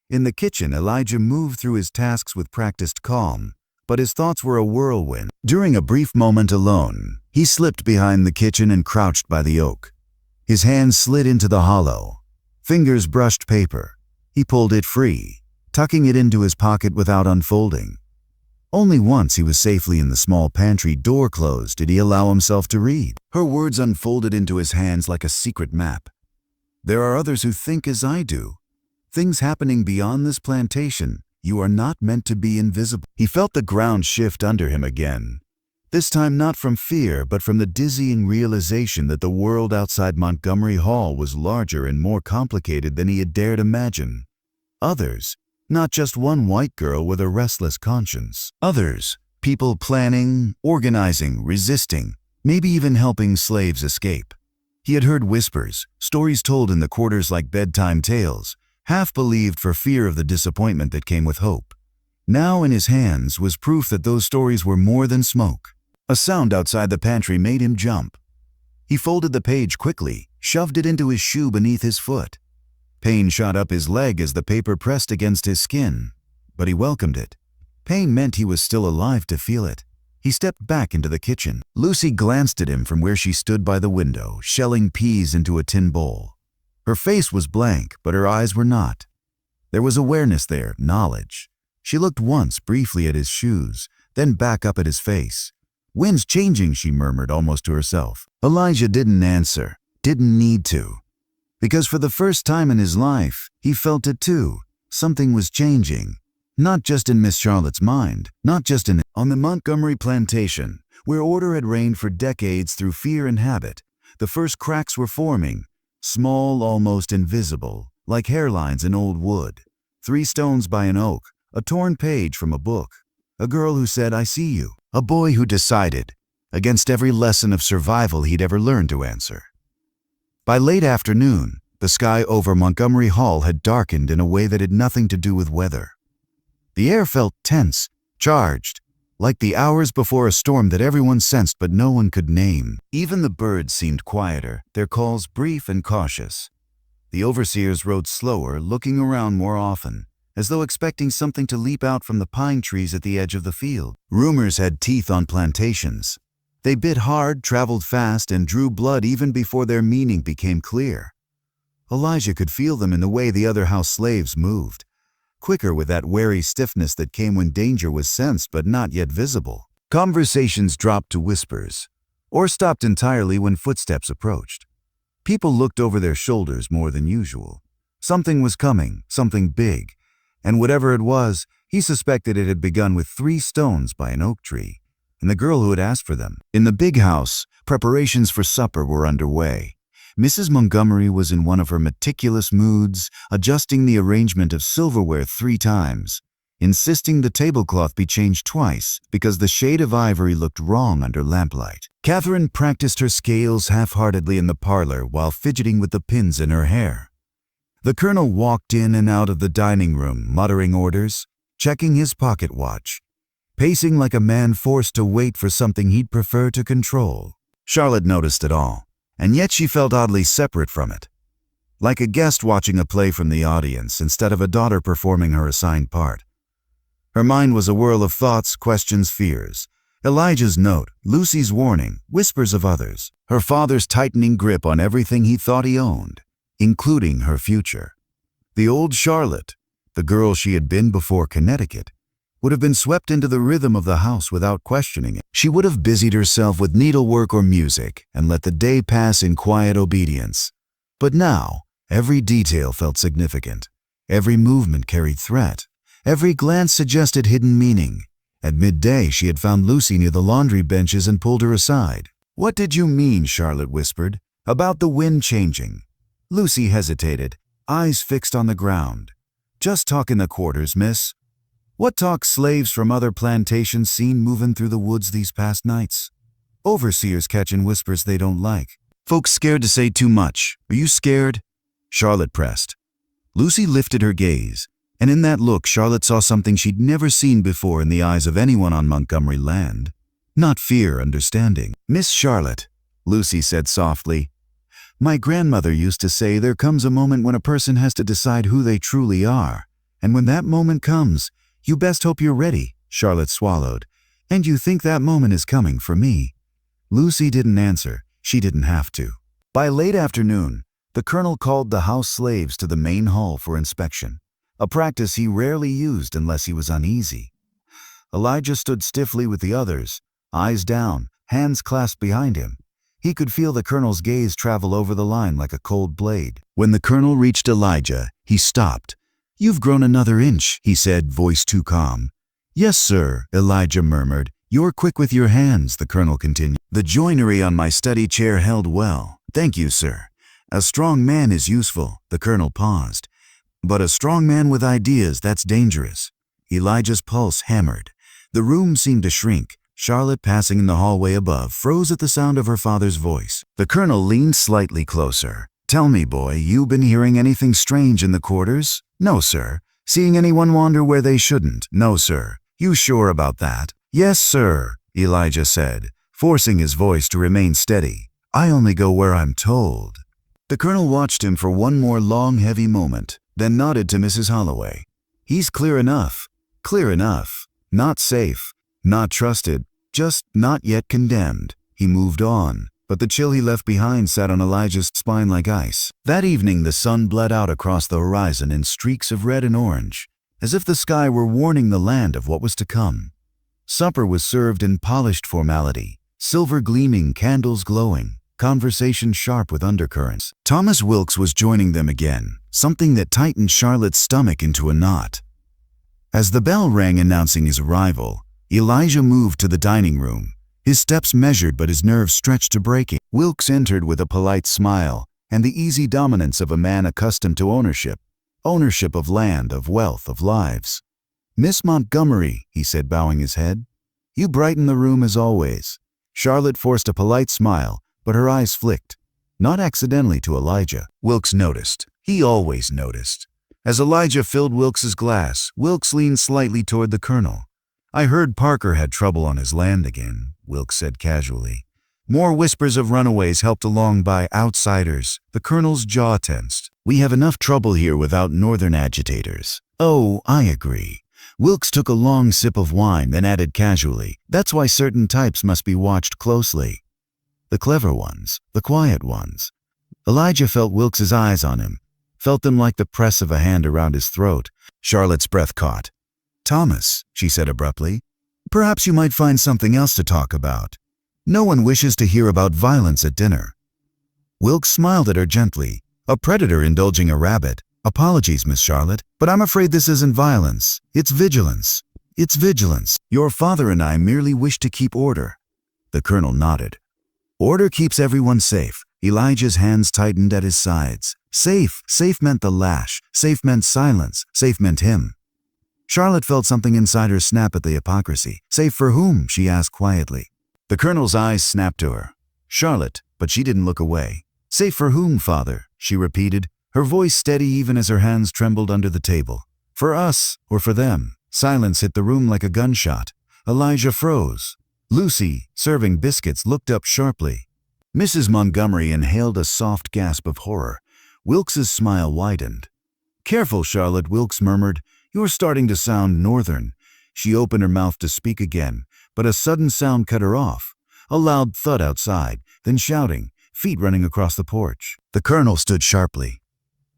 In the kitchen, Elijah moved through his tasks with practiced calm, but his thoughts were a whirlwind. During a brief moment alone, he slipped behind the kitchen and crouched by the oak. His hands slid into the hollow. Fingers brushed paper. He pulled it free, tucking it into his pocket without unfolding. Only once he was safely in the small pantry, door closed, did he allow himself to read. Her words unfolded into his hands like a secret map. There are others who think as I do. Things happening beyond this plantation. You are not meant to be invisible. He felt the ground shift under him again. This time not from fear, but from the dizzying realization that the world outside Montgomery Hall was larger and more complicated than he had dared imagine. Others, not just one white girl with a restless conscience. Others, people planning, organizing, resisting, maybe even helping slaves escape. He had heard whispers, stories told in the quarters like bedtime tales, half believed for fear of the disappointment that came with hope. Now in his hands was proof that those stories were more than smoke. A sound outside the pantry made him jump. He folded the page quickly, shoved it into his shoe beneath his foot. Pain shot up his leg as the paper pressed against his skin, but he welcomed it. Pain meant he was still alive to feel it. He stepped back into the kitchen. Lucy glanced at him from where she stood by the window, shelling peas into a tin bowl. Her face was blank, but her eyes were not. There was awareness there, knowledge. She looked once briefly at his shoes, then back up at his face. "Wind's changing," she murmured almost to herself. Elijah didn't answer, didn't need to. Because for the first time in his life, he felt it too. Something was changing. Not just in Miss Charlotte's mind, not just on the Montgomery Plantation, where order had reigned for decades through fear and habit. The first cracks were forming, small, almost invisible, like hairlines in old wood. 3 stones by an oak, a torn page from a book, a girl who said, "I see you," a boy who decided, against every lesson of survival he'd ever learned to answer. By late afternoon, the sky over Montgomery Hall had darkened in a way that had nothing to do with weather. The air felt tense, charged, like the hours before a storm that everyone sensed but no one could name. Even the birds seemed quieter, their calls brief and cautious. The overseers rode slower, looking around more often, as though expecting something to leap out from the pine trees at the edge of the field. Rumors had teeth on plantations. They bit hard, traveled fast, and drew blood even before their meaning became clear. Elijah could feel them in the way the other house slaves moved. Quicker with that wary stiffness that came when danger was sensed but not yet visible. Conversations dropped to whispers, or stopped entirely when footsteps approached. People looked over their shoulders more than usual. Something was coming, something big, and whatever it was, he suspected it had begun with 3 stones by an oak tree, and the girl who had asked for them. In the big house, preparations for supper were underway. Mrs. Montgomery was in one of her meticulous moods, adjusting the arrangement of silverware 3 times, insisting the tablecloth be changed twice because the shade of ivory looked wrong under lamplight. Catherine practiced her scales half-heartedly in the parlor while fidgeting with the pins in her hair. The colonel walked in and out of the dining room, muttering orders, checking his pocket watch, pacing like a man forced to wait for something he'd prefer to control. Charlotte noticed it all. And yet she felt oddly separate from it, like a guest watching a play from the audience instead of a daughter performing her assigned part. Her mind was a whirl of thoughts, questions, fears. Elijah's note, Lucy's warning, whispers of others, her father's tightening grip on everything he thought he owned, including her future. The old Charlotte, the girl she had been before Connecticut, would have been swept into the rhythm of the house without questioning it. She would have busied herself with needlework or music and let the day pass in quiet obedience. But now, every detail felt significant. Every movement carried threat. Every glance suggested hidden meaning. At midday, she had found Lucy near the laundry benches and pulled her aside. "What did you mean?" Charlotte whispered. "About the wind changing." Lucy hesitated, eyes fixed on the ground. "Just talk in the quarters, miss." "What talk slaves from other plantations seen moving through the woods these past nights? Overseers catching whispers they don't like. Folks scared to say too much. Are you scared?" Charlotte pressed. Lucy lifted her gaze, and in that look Charlotte saw something she'd never seen before in the eyes of anyone on Montgomery land. Not fear, understanding. "Miss Charlotte," Lucy said softly, "my grandmother used to say there comes a moment when a person has to decide who they truly are, and when that moment comes, you best hope you're ready." Charlotte swallowed. "And you think that moment is coming for me?" Lucy didn't answer. She didn't have to. By late afternoon, the colonel called the house slaves to the main hall for inspection, a practice he rarely used unless he was uneasy. Elijah stood stiffly with the others, eyes down, hands clasped behind him. He could feel the colonel's gaze travel over the line like a cold blade. When the colonel reached Elijah, he stopped. "You've grown another inch," he said, voice too calm. "Yes, sir," Elijah murmured. "You're quick with your hands," the colonel continued. "The joinery on my study chair held well. Thank you, sir. A strong man is useful." The colonel paused. "But a strong man with ideas, that's dangerous." Elijah's pulse hammered. The room seemed to shrink, Charlotte, passing in the hallway above, froze at the sound of her father's voice. The colonel leaned slightly closer. "Tell me, boy, you been hearing anything strange in the quarters?" "No, sir." "Seeing anyone wander where they shouldn't?" "No, sir." "You sure about that?" "Yes, sir," Elijah said, forcing his voice to remain steady. "I only go where I'm told." The colonel watched him for one more long, heavy moment, then nodded to Mrs. Holloway. "He's clear enough. Clear enough. Not safe. Not trusted. Just not yet condemned." He moved on, but the chill he left behind sat on Elijah's spine like ice. That evening the sun bled out across the horizon in streaks of red and orange, as if the sky were warning the land of what was to come. Supper was served in polished formality, silver gleaming, candles glowing, conversation sharp with undercurrents. Thomas Wilkes was joining them again, something that tightened Charlotte's stomach into a knot. As the bell rang announcing his arrival, Elijah moved to the dining room, his steps measured but his nerves stretched to breaking. Wilkes entered with a polite smile and the easy dominance of a man accustomed to ownership of land, of wealth, of lives. "Miss Montgomery," he said, bowing his head. "You brighten the room as always." Charlotte forced a polite smile, but her eyes flicked, not accidentally, to Elijah. Wilkes noticed. He always noticed. As Elijah filled Wilkes's glass, Wilkes leaned slightly toward the colonel. "I heard Parker had trouble on his land again," Wilkes said casually. More whispers of runaways helped along by outsiders. The colonel's jaw tensed. "We have enough trouble here without northern agitators." "Oh, I agree." Wilkes took a long sip of wine, then added casually, "That's why certain types must be watched closely. The clever ones, the quiet ones." Elijah felt Wilkes's eyes on him, felt them like the press of a hand around his throat. Charlotte's breath caught. "Thomas," she said abruptly, "perhaps you might find something else to talk about. No one wishes to hear about violence at dinner." Wilkes smiled at her gently. "A predator indulging a rabbit. Apologies, Miss Charlotte, but I'm afraid this isn't violence. It's vigilance. It's vigilance. Your father and I merely wish to keep order." The colonel nodded. "Order keeps everyone safe." Elijah's hands tightened at his sides. Safe. Safe meant the lash. Safe meant silence. Safe meant him. Charlotte felt something inside her snap at the hypocrisy. "Safe for whom?" she asked quietly. The colonel's eyes snapped to her. "Charlotte," but she didn't look away. "Safe for whom, father?" she repeated, her voice steady even as her hands trembled under the table. "For us or for them?" Silence hit the room like a gunshot. Elijah froze. Lucy, serving biscuits, looked up sharply. Mrs. Montgomery inhaled a soft gasp of horror. Wilkes's smile widened. "Careful, Charlotte," Wilkes murmured. "You're starting to sound northern." She opened her mouth to speak again, but a sudden sound cut her off. A loud thud outside, then shouting, feet running across the porch. The colonel stood sharply.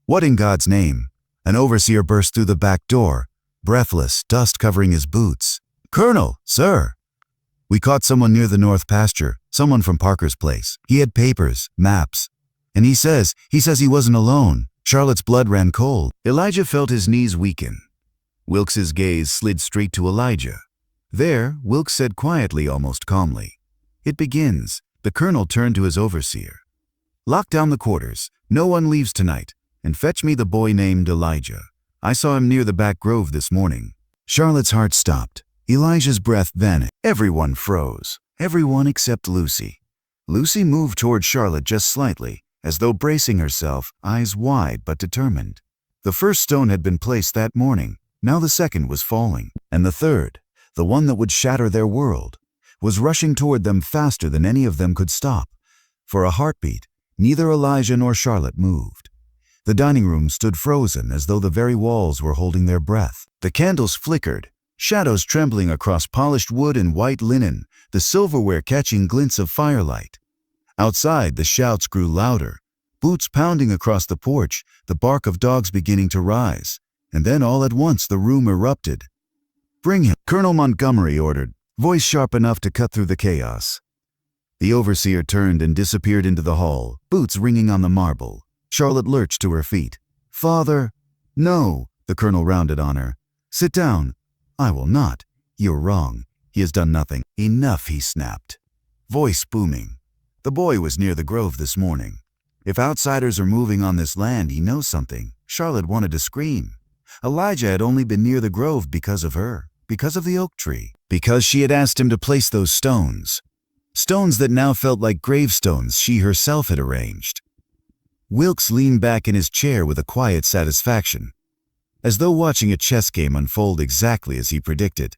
"What in God's name?" An overseer burst through the back door, breathless, dust covering his boots. "Colonel, sir!" "We caught someone near the north pasture, someone from Parker's place. He had papers, maps. And he says he wasn't alone." Charlotte's blood ran cold. Elijah felt his knees weaken. Wilkes's gaze slid straight to Elijah. "There," Wilkes said quietly, almost calmly. "It begins." The colonel turned to his overseer. "Lock down the quarters. No one leaves tonight. And fetch me the boy named Elijah. I saw him near the back grove this morning." Charlotte's heart stopped. Elijah's breath vanished. Everyone froze. Everyone except Lucy. Lucy moved toward Charlotte just slightly, as though bracing herself, eyes wide but determined. The first stone had been placed that morning. Now the second was falling. And the third, the one that would shatter their world, was rushing toward them faster than any of them could stop. For a heartbeat, neither Elijah nor Charlotte moved. The dining room stood frozen, as though the very walls were holding their breath. The candles flickered, shadows trembling across polished wood and white linen, the silverware catching glints of firelight. Outside, the shouts grew louder, boots pounding across the porch, the bark of dogs beginning to rise. And then all at once the room erupted. "Bring him," Colonel Montgomery ordered, voice sharp enough to cut through the chaos. The overseer turned and disappeared into the hall, boots ringing on the marble. Charlotte lurched to her feet. "Father!" "No," the colonel rounded on her. "Sit down." "I will not." "You're wrong. He has done nothing." "Enough," he snapped, voice booming. "The boy was near the grove this morning. If outsiders are moving on this land, he knows something." Charlotte wanted to scream. Elijah had only been near the grove because of her. because of the oak tree. Because she had asked him to place those stones. Stones that now felt like gravestones she herself had arranged. Wilkes leaned back in his chair with a quiet satisfaction, as though watching a chess game unfold exactly as he predicted.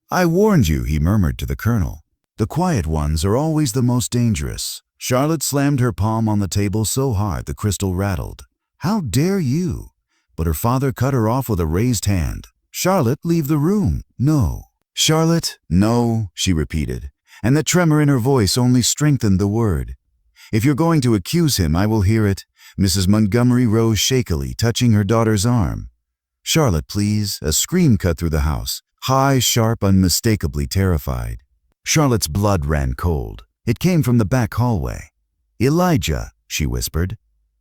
"I warned you," he murmured to the colonel. "The quiet ones are always the most dangerous." Charlotte slammed her palm on the table so hard the crystal rattled. "How dare you?" But her father cut her off with a raised hand. "Charlotte, leave the room." "No." "Charlotte, no," she repeated, and the tremor in her voice only strengthened the word. "If you're going to accuse him, I will hear it." Mrs. Montgomery rose shakily, touching her daughter's arm. "Charlotte, please." A scream cut through the house, high, sharp, unmistakably terrified. Charlotte's blood ran cold. It came from the back hallway. "Elijah," she whispered.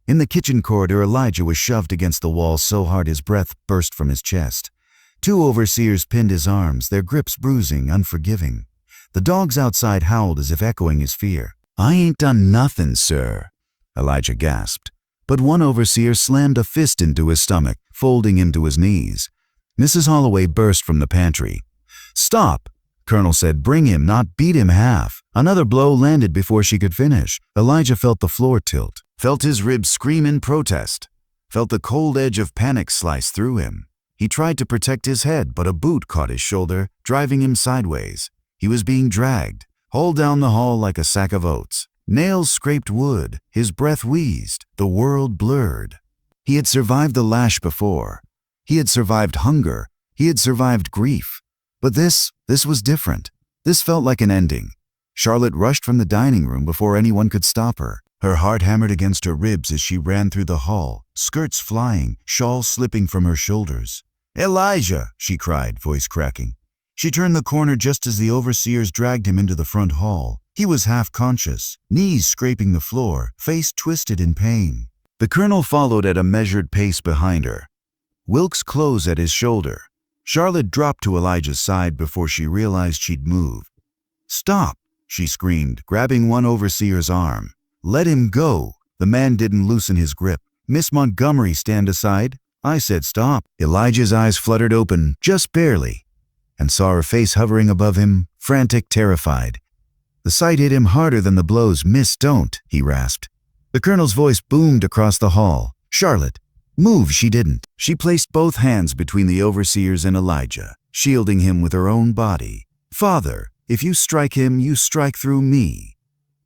In the kitchen corridor, Elijah was shoved against the wall so hard his breath burst from his chest. Two overseers pinned his arms, their grips bruising, unforgiving. The dogs outside howled as if echoing his fear. "I ain't done nothing, sir," Elijah gasped. But one overseer slammed a fist into his stomach, folding him to his knees. Mrs. Holloway burst from the pantry. "Stop," Colonel said. "Bring him, not beat him half." Another blow landed before she could finish. Elijah felt the floor tilt, felt his ribs scream in protest, felt the cold edge of panic slice through him. He tried to protect his head, but a boot caught his shoulder, driving him sideways. He was being dragged, hauled down the hall like a sack of oats. Nails scraped wood, his breath wheezed, the world blurred. He had survived the lash before. He had survived hunger. He had survived grief. But this was different. This felt like an ending. Charlotte rushed from the dining room before anyone could stop her. Her heart hammered against her ribs as she ran through the hall, skirts flying, shawl slipping from her shoulders. "Elijah!" she cried, voice cracking. She turned the corner just as the overseers dragged him into the front hall. He was half conscious, knees scraping the floor, face twisted in pain. The colonel followed at a measured pace behind her, Wilkes close at his shoulder. Charlotte dropped to Elijah's side before she realized she'd moved. "Stop!" she screamed, grabbing one overseer's arm. "Let him go." The man didn't loosen his grip. "Miss Montgomery, stand aside." "I said stop." Elijah's eyes fluttered open, just barely, and saw her face hovering above him, frantic, terrified. The sight hit him harder than the blows. "Miss, don't," he rasped. The colonel's voice boomed across the hall. "Charlotte, move." She didn't. She placed both hands between the overseers and Elijah, shielding him with her own body. "Father, if you strike him, you strike through me."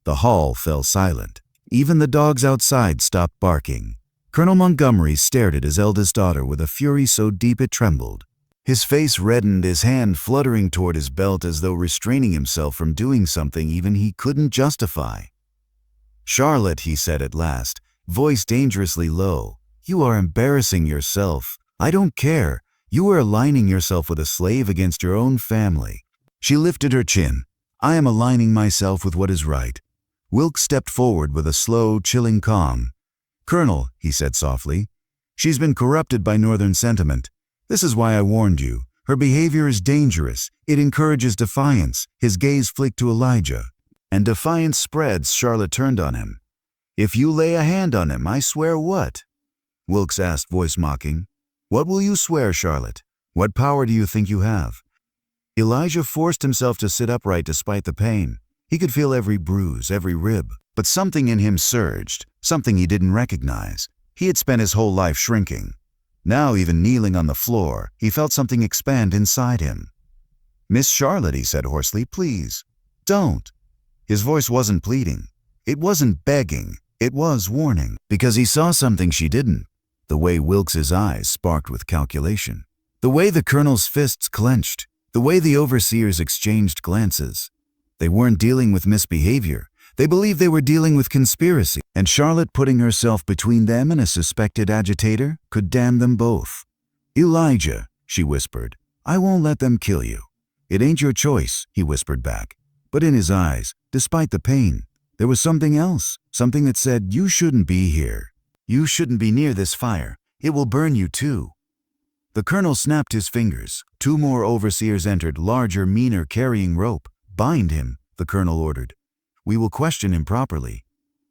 The hall fell silent. Even the dogs outside stopped barking. Colonel Montgomery stared at his eldest daughter with a fury so deep it trembled. His face reddened, his hand fluttering toward his belt as though restraining himself from doing something even he couldn't justify. "Charlotte," he said at last, voice dangerously low, "you are embarrassing yourself. I don't care. You are aligning yourself with a slave against your own family." She lifted her chin. "I am aligning myself with what is right." Wilkes stepped forward with a slow, chilling calm. "Colonel," he said softly, "she's been corrupted by Northern sentiment. This is why I warned you. Her behavior is dangerous. It encourages defiance." His gaze flicked to Elijah. "And defiance spreads." Charlotte turned on him. "If you lay a hand on him, I swear what?" Wilkes asked, voice mocking. "What will you swear, Charlotte? What power do you think you have?" Elijah forced himself to sit upright despite the pain. He could feel every bruise, every rib. But something in him surged, something he didn't recognize. He had spent his whole life shrinking. Now, even kneeling on the floor, he felt something expand inside him. "Miss Charlotte," he said hoarsely, "please, don't." His voice wasn't pleading. It wasn't begging. It was warning. Because he saw something she didn't. The way Wilkes's eyes sparked with calculation. The way the colonel's fists clenched. The way the overseers exchanged glances. They weren't dealing with misbehavior. They believed they were dealing with conspiracy. And Charlotte, putting herself between them and a suspected agitator, could damn them both. "Elijah," she whispered, "I won't let them kill you." "It ain't your choice," he whispered back. But in his eyes, despite the pain, there was something else, something that said, "You shouldn't be here. You shouldn't be near this fire. It will burn you too." The colonel snapped his fingers. Two more overseers entered, larger, meaner, carrying rope. "Bind him," the colonel ordered. "We will question him properly."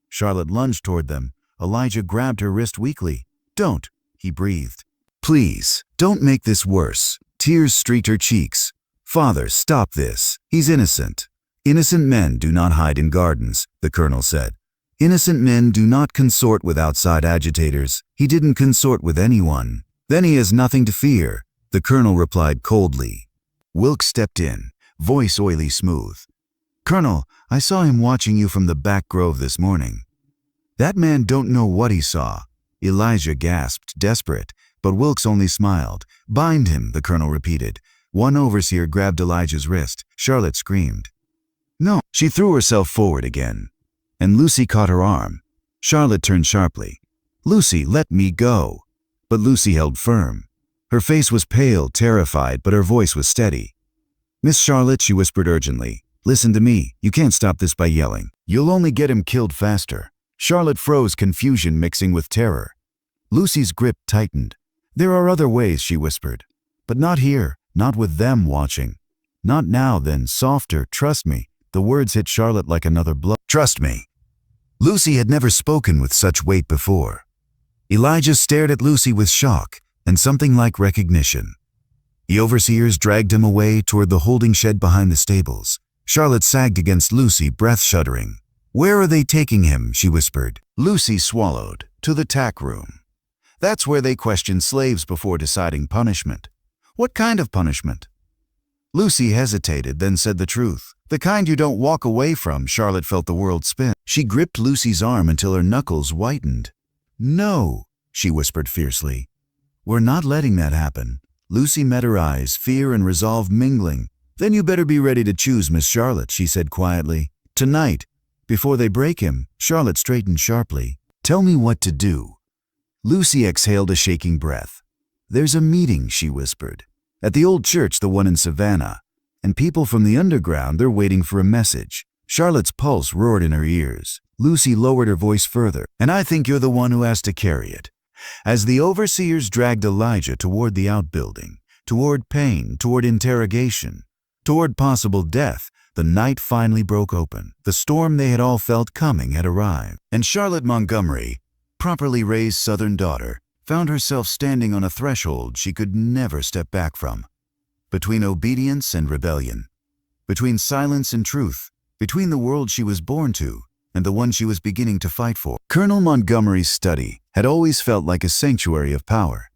Charlotte lunged toward them. Elijah grabbed her wrist weakly. "Don't," he breathed. "Please, don't make this worse." Tears streaked her cheeks. "Father, stop this. He's innocent." "Innocent men do not hide in gardens," the colonel said. "Innocent men do not consort with outside agitators. He didn't consort with anyone." "Then he has nothing to fear," the colonel replied coldly. Wilkes stepped in, voice oily smooth. "Colonel, I saw him watching you from the back grove this morning." "That man don't know what he saw." Elijah gasped, desperate, but Wilkes only smiled. "Bind him," the colonel repeated. One overseer grabbed Elijah's wrist. Charlotte screamed. "No." She threw herself forward again, and Lucy caught her arm. Charlotte turned sharply. "Lucy, let me go." But Lucy held firm. Her face was pale, terrified, but her voice was steady. "Miss Charlotte," she whispered urgently, "listen to me. You can't stop this by yelling. You'll only get him killed faster." Charlotte froze, confusion mixing with terror. Lucy's grip tightened. "There are other ways," she whispered. "But not here, not with them watching." "Not now, then, softer, trust me." The words hit Charlotte like another blow. "Trust me." Lucy had never spoken with such weight before. Elijah stared at Lucy with shock and something like recognition. The overseers dragged him away toward the holding shed behind the stables. Charlotte sagged against Lucy, breath shuddering. "Where are they taking him?" she whispered. Lucy swallowed. "To the tack room. That's where they question slaves before deciding punishment." "What kind of punishment?" Lucy hesitated, then said the truth. "The kind you don't walk away from." Charlotte felt the world spin. She gripped Lucy's arm until her knuckles whitened. "No," she whispered fiercely. "We're not letting that happen." Lucy met her eyes, fear and resolve mingling. "Then you better be ready to choose, Miss Charlotte," she said quietly. "Tonight, before they break him." Charlotte straightened sharply. "Tell me what to do." Lucy exhaled a shaking breath. "There's a meeting," she whispered. "At the old church, the one in Savannah. And people from the underground, they're waiting for a message." Charlotte's pulse roared in her ears. Lucy lowered her voice further. "And I think you're the one who has to carry it." As the overseers dragged Elijah toward the outbuilding, toward pain, toward interrogation, toward possible death, the night finally broke open. The storm they had all felt coming had arrived. And Charlotte Montgomery, properly raised Southern daughter, found herself standing on a threshold she could never step back from. Between obedience and rebellion. Between silence and truth. Between the world she was born to and the one she was beginning to fight for. Colonel Montgomery's study had always felt like a sanctuary of power.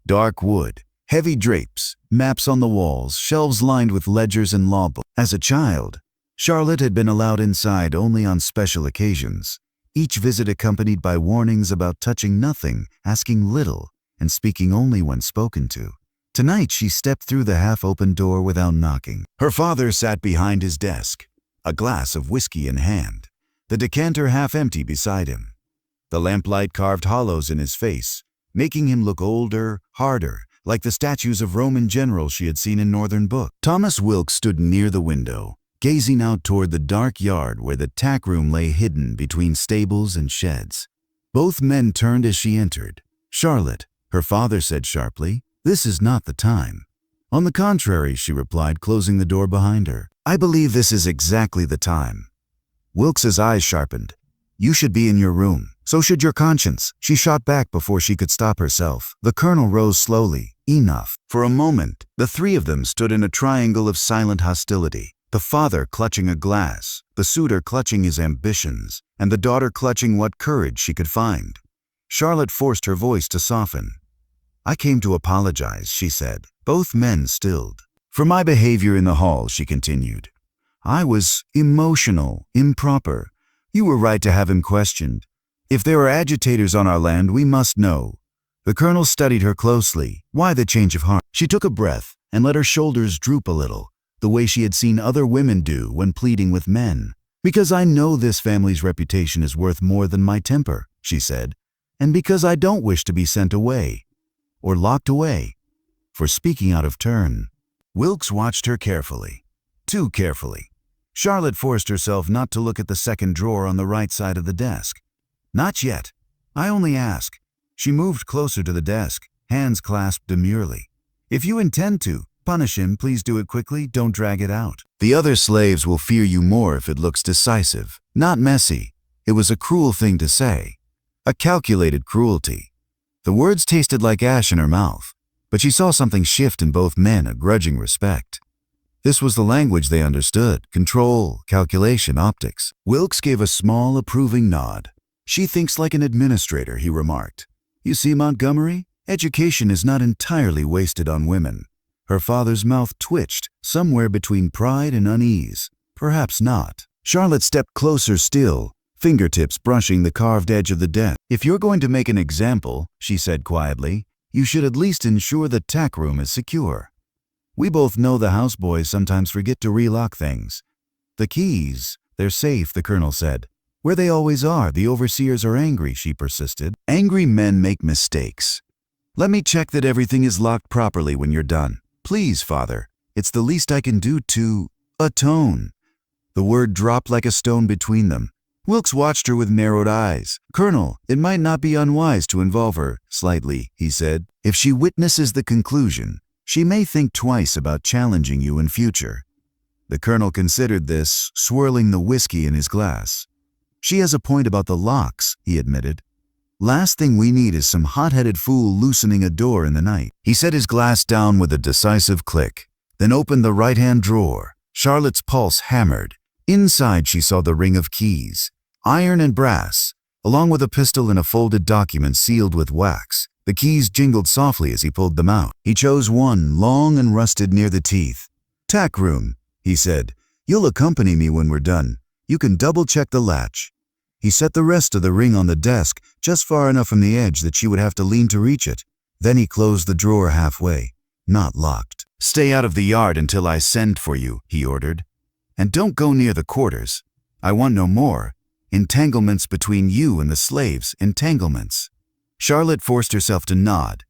Dark wood, heavy drapes, maps on the walls, shelves lined with ledgers and law books. As a child, Charlotte had been allowed inside only on special occasions, each visit accompanied by warnings about touching nothing, asking little, and speaking only when spoken to. Tonight she stepped through the half-open door without knocking. Her father sat behind his desk, a glass of whiskey in hand, the decanter half empty beside him. The lamplight carved hollows in his face, making him look older, harder, like the statues of Roman generals she had seen in northern books. Thomas Wilkes stood near the window, gazing out toward the dark yard where the tack room lay hidden between stables and sheds. Both men turned as she entered. "Charlotte," her father said sharply, "this is not the time." "On the contrary," she replied, closing the door behind her. "I believe this is exactly the time." Wilkes's eyes sharpened. "You should be in your room. So should your conscience." She shot back before she could stop herself. The colonel rose slowly. "Enough." For a moment, the three of them stood in a triangle of silent hostility. The father clutching a glass, the suitor clutching his ambitions, and the daughter clutching what courage she could find. Charlotte forced her voice to soften. "I came to apologize," she said. Both men stilled. "For my behavior in the hall," she continued. "I was emotional, improper. You were right to have him questioned. If there are agitators on our land, we must know." The colonel studied her closely. Why the change of heart? She took a breath and let her shoulders droop a little, the way she had seen other women do when pleading with men. "Because I know this family's reputation is worth more than my temper," she said, "and because I don't wish to be sent away, or locked away, for speaking out of turn." Wilkes watched her carefully. Too carefully. Charlotte forced herself not to look at the second drawer on the right side of the desk. "Not yet. I only ask." She moved closer to the desk, hands clasped demurely. "If you intend to punish him, please do it quickly, don't drag it out. The other slaves will fear you more if it looks decisive, not messy." It was a cruel thing to say. A calculated cruelty. The words tasted like ash in her mouth. But she saw something shift in both men, a grudging respect. This was the language they understood: control, calculation, optics. Wilkes gave a small, approving nod. "She thinks like an administrator," he remarked. "You see, Montgomery, education is not entirely wasted on women." Her father's mouth twitched, somewhere between pride and unease. Perhaps not. Charlotte stepped closer still, fingertips brushing the carved edge of the desk. "If you're going to make an example," she said quietly, "you should at least ensure the tack room is secure. We both know the houseboys sometimes forget to relock things." "The keys, they're safe," the colonel said. "Where they always are. The overseers are angry," she persisted. "Angry men make mistakes. Let me check that everything is locked properly when you're done. Please, Father. It's the least I can do to atone." The word dropped like a stone between them. Wilkes watched her with narrowed eyes. "Colonel, it might not be unwise to involve her, slightly," he said. "If she witnesses the conclusion, she may think twice about challenging you in future." The colonel considered this, swirling the whiskey in his glass. "She has a point about the locks," he admitted. "Last thing we need is some hot-headed fool loosening a door in the night." He set his glass down with a decisive click, then opened the right-hand drawer. Charlotte's pulse hammered. Inside she saw the ring of keys, iron and brass, along with a pistol and a folded document sealed with wax. The keys jingled softly as he pulled them out. He chose one, long and rusted near the teeth. "Tack room," he said. "You'll accompany me when we're done. You can double-check the latch." He set the rest of the ring on the desk, just far enough from the edge that she would have to lean to reach it. Then he closed the drawer halfway. "Not locked." "Stay out of the yard until I send for you," he ordered. "And don't go near the quarters. I want no more. Entanglements between you and the slaves, entanglements." Charlotte forced herself to nod.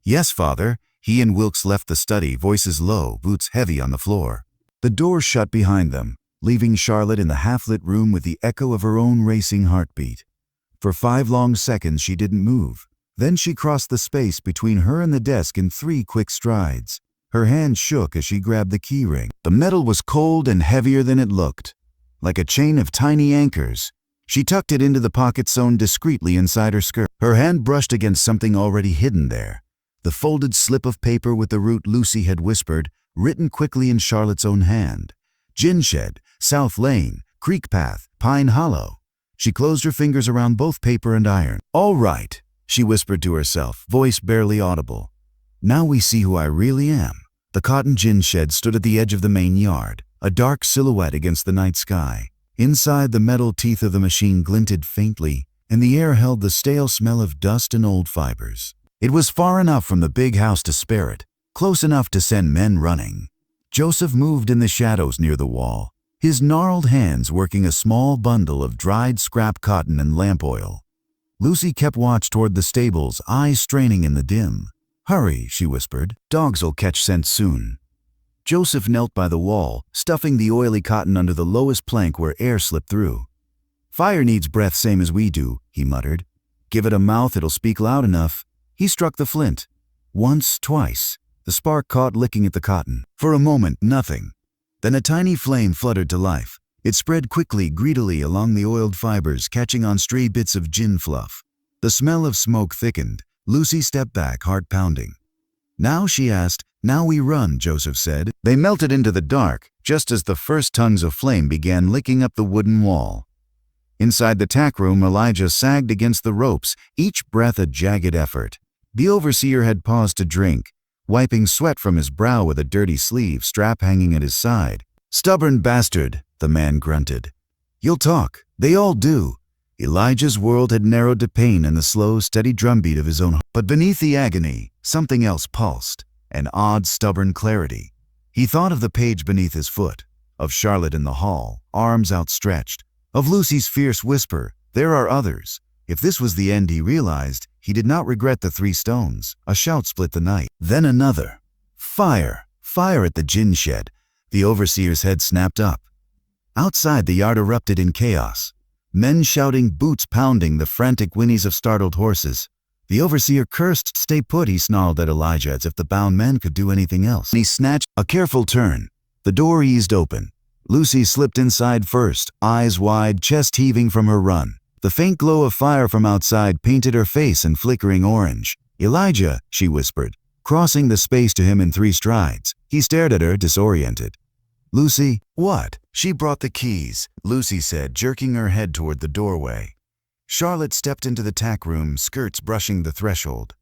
"Yes, Father." He and Wilkes left the study, voices low, boots heavy on the floor. The door shut behind them, leaving Charlotte in the half-lit room with the echo of her own racing heartbeat. For 5 long seconds she didn't move. Then she crossed the space between her and the desk in 3 quick strides. Her hand shook as she grabbed the key ring. The metal was cold and heavier than it looked, like a chain of tiny anchors. She tucked it into the pocket sewn discreetly inside her skirt. Her hand brushed against something already hidden there. The folded slip of paper with the route Lucy had whispered, written quickly in Charlotte's own hand. "Gin Shed, South Lane, Creek Path, Pine Hollow." She closed her fingers around both paper and iron. "All right," she whispered to herself, voice barely audible. "Now we see who I really am." The cotton gin shed stood at the edge of the main yard, a dark silhouette against the night sky. Inside, the metal teeth of the machine glinted faintly, and the air held the stale smell of dust and old fibers. It was far enough from the big house to spare it, close enough to send men running. Joseph moved in the shadows near the wall, his gnarled hands working a small bundle of dried scrap cotton and lamp oil. Lucy kept watch toward the stables, eyes straining in the dim. "Hurry," she whispered. "Dogs'll catch scent soon." Joseph knelt by the wall, stuffing the oily cotton under the lowest plank where air slipped through. "Fire needs breath same as we do," he muttered. "Give it a mouth, it'll speak loud enough." He struck the flint. Once, twice. The spark caught, licking at the cotton. For a moment, nothing. Then a tiny flame fluttered to life. It spread quickly, greedily along the oiled fibers, catching on stray bits of gin fluff. The smell of smoke thickened. Lucy stepped back, heart pounding. "Now?" she asked. "Now we run," Joseph said. They melted into the dark, just as the first tongues of flame began licking up the wooden wall. Inside the tack room, Elijah sagged against the ropes, each breath a jagged effort. The overseer had paused to drink, wiping sweat from his brow with a dirty sleeve strap hanging at his side. "Stubborn bastard," the man grunted. "You'll talk. They all do." Elijah's world had narrowed to pain and the slow, steady drumbeat of his own heart. But beneath the agony, something else pulsed, an odd, stubborn clarity. He thought of the page beneath his foot, of Charlotte in the hall, arms outstretched, of Lucy's fierce whisper, "There are others." If this was the end, he realized, he did not regret the 3 stones. A shout split the night. Then another. Fire! Fire at the gin shed. The overseer's head snapped up. Outside, the yard erupted in chaos. Men shouting, boots pounding, the frantic whinnies of startled horses. The overseer cursed. "Stay put," he snarled at Elijah, as if the bound men could do anything else. He snatched a careful turn. The door eased open. Lucy slipped inside first, eyes wide, chest heaving from her run. The faint glow of fire from outside painted her face in flickering orange. "Elijah," she whispered. crossing the space to him in 3 strides. He stared at her, disoriented. "Lucy, what?" "She brought the keys," Lucy said, jerking her head toward the doorway. Charlotte stepped into the tack room, skirts brushing the threshold.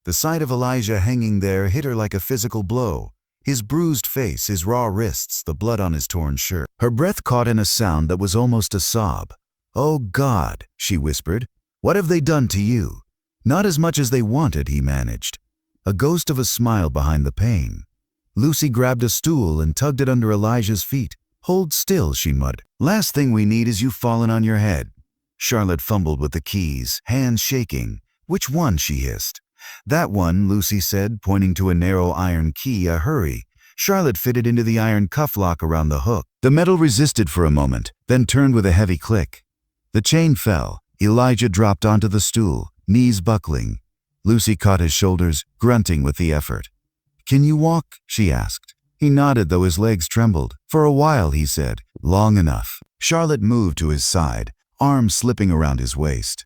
The sight of Elijah hanging there hit her like a physical blow. His bruised face, his raw wrists, the blood on his torn shirt. Her breath caught in a sound that was almost a sob. "Oh God," she whispered. "What have they done to you?" "Not as much as they wanted," he managed. A ghost of a smile behind the pain. Lucy grabbed a stool and tugged it under Elijah's feet. "Hold still," she muttered. "Last thing we need is you falling on your head." Charlotte fumbled with the keys, hands shaking. "Which one?" she hissed. "That one," Lucy said, pointing to a narrow iron key. Hurry. Charlotte fitted into the iron cuff lock around the hook. The metal resisted for a moment, then turned with a heavy click. The chain fell. Elijah dropped onto the stool, knees buckling. Lucy caught his shoulders, grunting with the effort. "Can you walk?" she asked. He nodded, though his legs trembled. "For a while," he said. "Long enough." Charlotte moved to his side, arms slipping around his waist.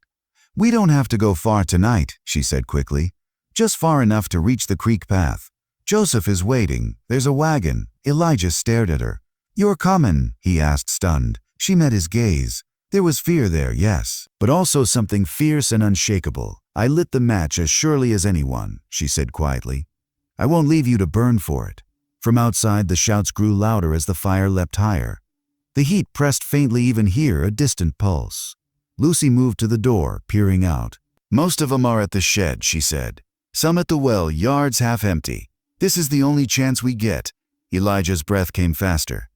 "We don't have to go far tonight," she said quickly. "Just far enough to reach the creek path. Joseph is waiting. There's a wagon." Elijah stared at her. "You're coming?" he asked, stunned. She met his gaze. There was fear there, yes, but also something fierce and unshakable. "I lit the match as surely as anyone," she said quietly. "I won't leave you to burn for it." From outside, the shouts grew louder as the fire leapt higher. The heat pressed faintly, even here, a distant pulse. Lucy moved to the door, peering out. "Most of them are at the shed," she said. "Some at the well, yards half empty. This is the only chance we get." Elijah's breath came faster.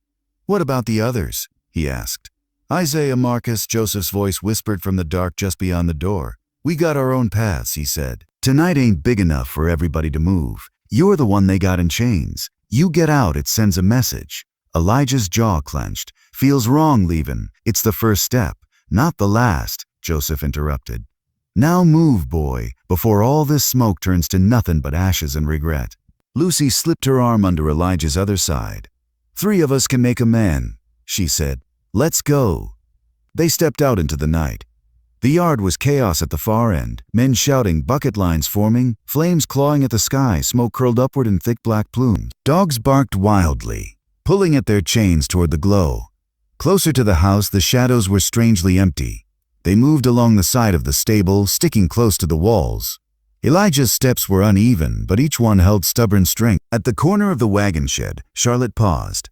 "What about the others?" he asked. "Isaiah, Marcus," Joseph's voice whispered from the dark just beyond the door. "We got our own paths," he said. "Tonight ain't big enough for everybody to move. You're the one they got in chains. You get out, it sends a message." Elijah's jaw clenched. "Feels wrong leaving. It's the first step, not the last," Joseph interrupted. "Now move, boy, before all this smoke turns to nothing but ashes and regret." Lucy slipped her arm under Elijah's other side. "3 of us can make a man," she said. "Let's go." They stepped out into the night. The yard was chaos at the far end, men shouting, bucket lines forming, flames clawing at the sky, smoke curled upward in thick black plumes. Dogs barked wildly, pulling at their chains toward the glow. Closer to the house, the shadows were strangely empty. They moved along the side of the stable, sticking close to the walls. Elijah's steps were uneven, but each one held stubborn strength. At the corner of the wagon shed, Charlotte paused.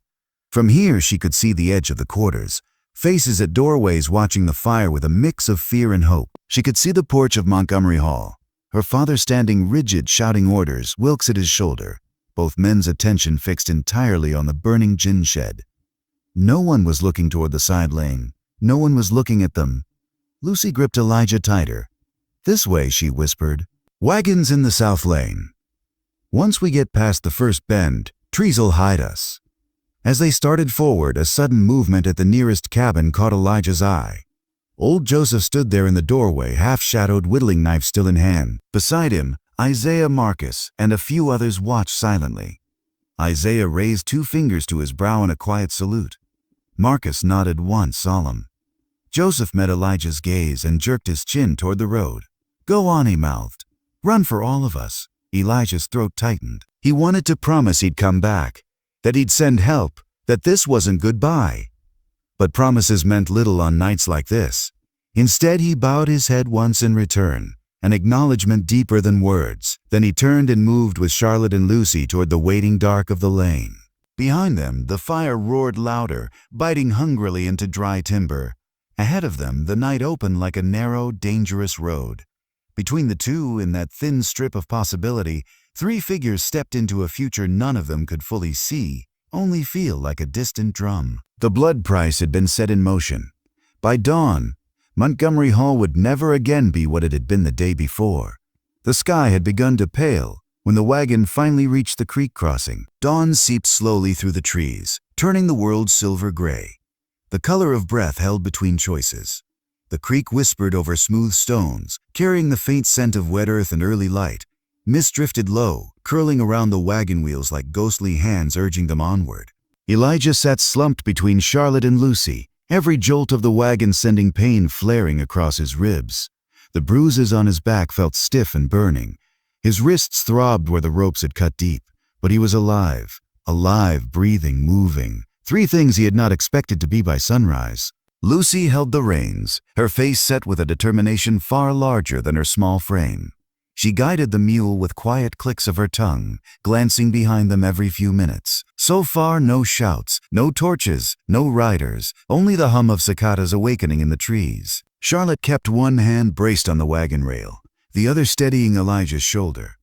From here she could see the edge of the quarters, faces at doorways watching the fire with a mix of fear and hope. She could see the porch of Montgomery Hall, her father standing rigid, shouting orders, Wilkes at his shoulder, both men's attention fixed entirely on the burning gin shed. No one was looking toward the side lane. No one was looking at them. Lucy gripped Elijah tighter. "This way," she whispered. "Wagons in the south lane. Once we get past the first bend, trees'll hide us." As they started forward, a sudden movement at the nearest cabin caught Elijah's eye. Old Joseph stood there in the doorway, half-shadowed, whittling knife still in hand. Beside him, Isaiah, Marcus, and a few others watched silently. Isaiah raised 2 fingers to his brow in a quiet salute. Marcus nodded once, solemn. Joseph met Elijah's gaze and jerked his chin toward the road. "Go on," he mouthed. "Run for all of us." Elijah's throat tightened. He wanted to promise he'd come back, that he'd send help, that this wasn't goodbye. But promises meant little on nights like this. Instead, he bowed his head once in return, an acknowledgement deeper than words. Then he turned and moved with Charlotte and Lucy toward the waiting dark of the lane. Behind them, the fire roared louder, biting hungrily into dry timber. Ahead of them, the night opened like a narrow, dangerous road. Between the two, in that thin strip of possibility, 3 figures stepped into a future none of them could fully see, only feel like a distant drum. The blood price had been set in motion. By dawn, Montgomery Hall would never again be what it had been the day before. The sky had begun to pale when the wagon finally reached the creek crossing. Dawn seeped slowly through the trees, turning the world silver gray. The color of breath held between choices. The creek whispered over smooth stones, carrying the faint scent of wet earth and early light. Mist drifted low, curling around the wagon wheels like ghostly hands urging them onward. Elijah sat slumped between Charlotte and Lucy, every jolt of the wagon sending pain flaring across his ribs. The bruises on his back felt stiff and burning. His wrists throbbed where the ropes had cut deep, but he was alive. Alive, breathing, moving. 3 things he had not expected to be by sunrise. Lucy held the reins, her face set with a determination far larger than her small frame. She guided the mule with quiet clicks of her tongue, glancing behind them every few minutes. So far, no shouts, no torches, no riders, only the hum of cicadas awakening in the trees. Charlotte kept one hand braced on the wagon rail, the other steadying Elijah's shoulder.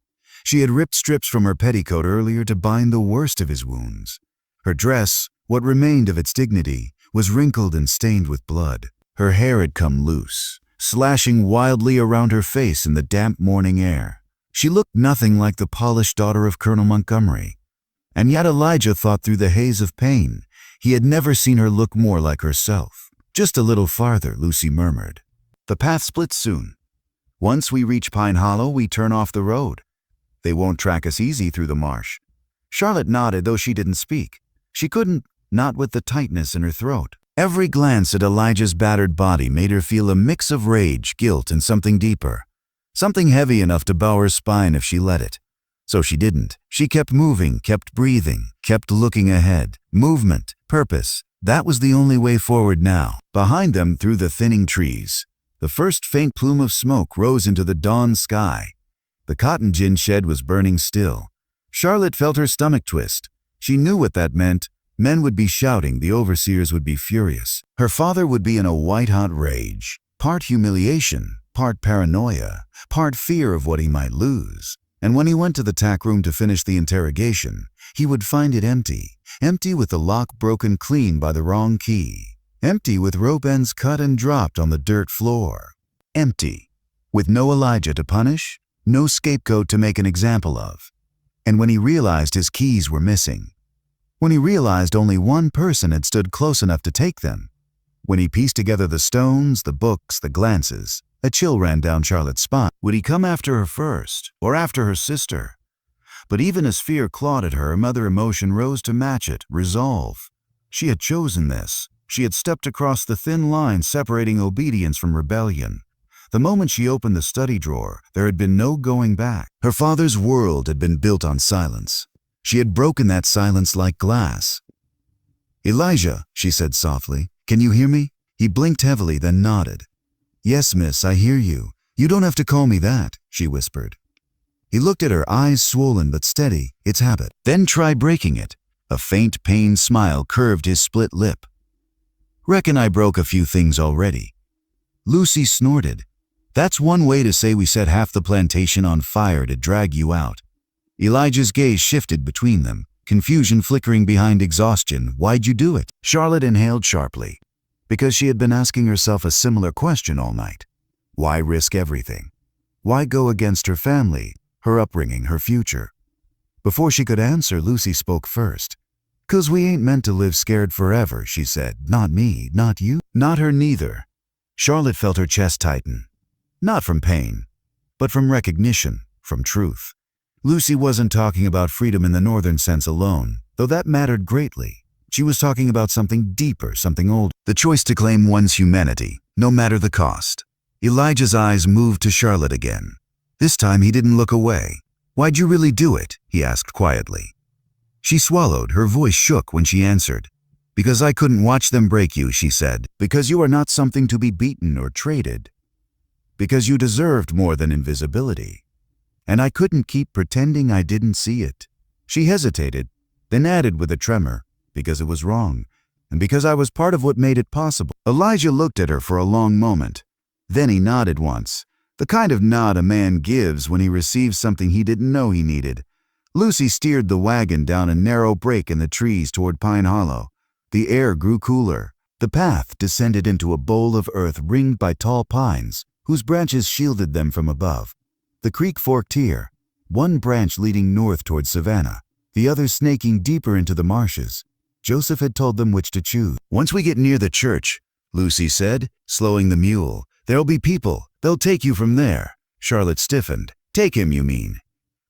She had ripped strips from her petticoat earlier to bind the worst of his wounds. Her dress, what remained of its dignity, was wrinkled and stained with blood. Her hair had come loose, slashing wildly around her face in the damp morning air. She looked nothing like the polished daughter of Colonel Montgomery. And yet Elijah thought through the haze of pain. He had never seen her look more like herself. "Just a little farther," Lucy murmured. "The path splits soon. Once we reach Pine Hollow, we turn off the road. They won't track us easy through the marsh." Charlotte nodded, though she didn't speak. She couldn't, not with the tightness in her throat. Every glance at Elijah's battered body made her feel a mix of rage, guilt, and something deeper. Something heavy enough to bow her spine if she let it. So she didn't. She kept moving, kept breathing, kept looking ahead. Movement, purpose, that was the only way forward now. Behind them, through the thinning trees, the first faint plume of smoke rose into the dawn sky. The cotton gin shed was burning still. Charlotte felt her stomach twist. She knew what that meant. Men would be shouting, the overseers would be furious. Her father would be in a white-hot rage, part humiliation, part paranoia, part fear of what he might lose. And when he went to the tack room to finish the interrogation, he would find it empty. Empty with the lock broken clean by the wrong key. Empty with rope ends cut and dropped on the dirt floor. Empty. With no Elijah to punish, no scapegoat to make an example of. And when he realized his keys were missing, when he realized only one person had stood close enough to take them, when he pieced together the stones, the books, the glances, a chill ran down Charlotte's spine. Would he come after her first, or after her sister? But even as fear clawed at her, another emotion rose to match it, resolve. She had chosen this. She had stepped across the thin line separating obedience from rebellion. The moment she opened the study drawer, there had been no going back. Her father's world had been built on silence. She had broken that silence like glass. "Elijah," she said softly, "can you hear me?" He blinked heavily, then nodded. "Yes, miss, I hear you. You don't have to call me that," she whispered. He looked at her, eyes swollen but steady, its habit. "Then try breaking it." A faint, pained smile curved his split lip. "Reckon I broke a few things already." Lucy snorted. "That's one way to say we set half the plantation on fire to drag you out." Elijah's gaze shifted between them, confusion flickering behind exhaustion. "Why'd you do it?" Charlotte inhaled sharply, because she had been asking herself a similar question all night. Why risk everything? Why go against her family, her upbringing, her future? Before she could answer, Lucy spoke first. "'Cause we ain't meant to live scared forever," she said. "Not me, not you, not her neither." Charlotte felt her chest tighten. Not from pain, but from recognition, from truth. Lucy wasn't talking about freedom in the northern sense alone, though that mattered greatly. She was talking about something deeper, something older. The choice to claim one's humanity, no matter the cost. Elijah's eyes moved to Charlotte again. This time he didn't look away. "Why'd you really do it?" he asked quietly. She swallowed, her voice shook when she answered. "Because I couldn't watch them break you," she said. "Because you are not something to be beaten or traded. Because you deserved more than invisibility. And I couldn't keep pretending I didn't see it." She hesitated, then added with a tremor, "Because it was wrong, and because I was part of what made it possible." Elijah looked at her for a long moment. Then he nodded once, the kind of nod a man gives when he receives something he didn't know he needed. Lucy steered the wagon down a narrow break in the trees toward Pine Hollow. The air grew cooler. The path descended into a bowl of earth ringed by tall pines, whose branches shielded them from above. The creek forked here, one branch leading north toward Savannah, the other snaking deeper into the marshes. Joseph had told them which to choose. "Once we get near the church," Lucy said, slowing the mule, "there'll be people. They'll take you from there." Charlotte stiffened. "Take him, you mean?"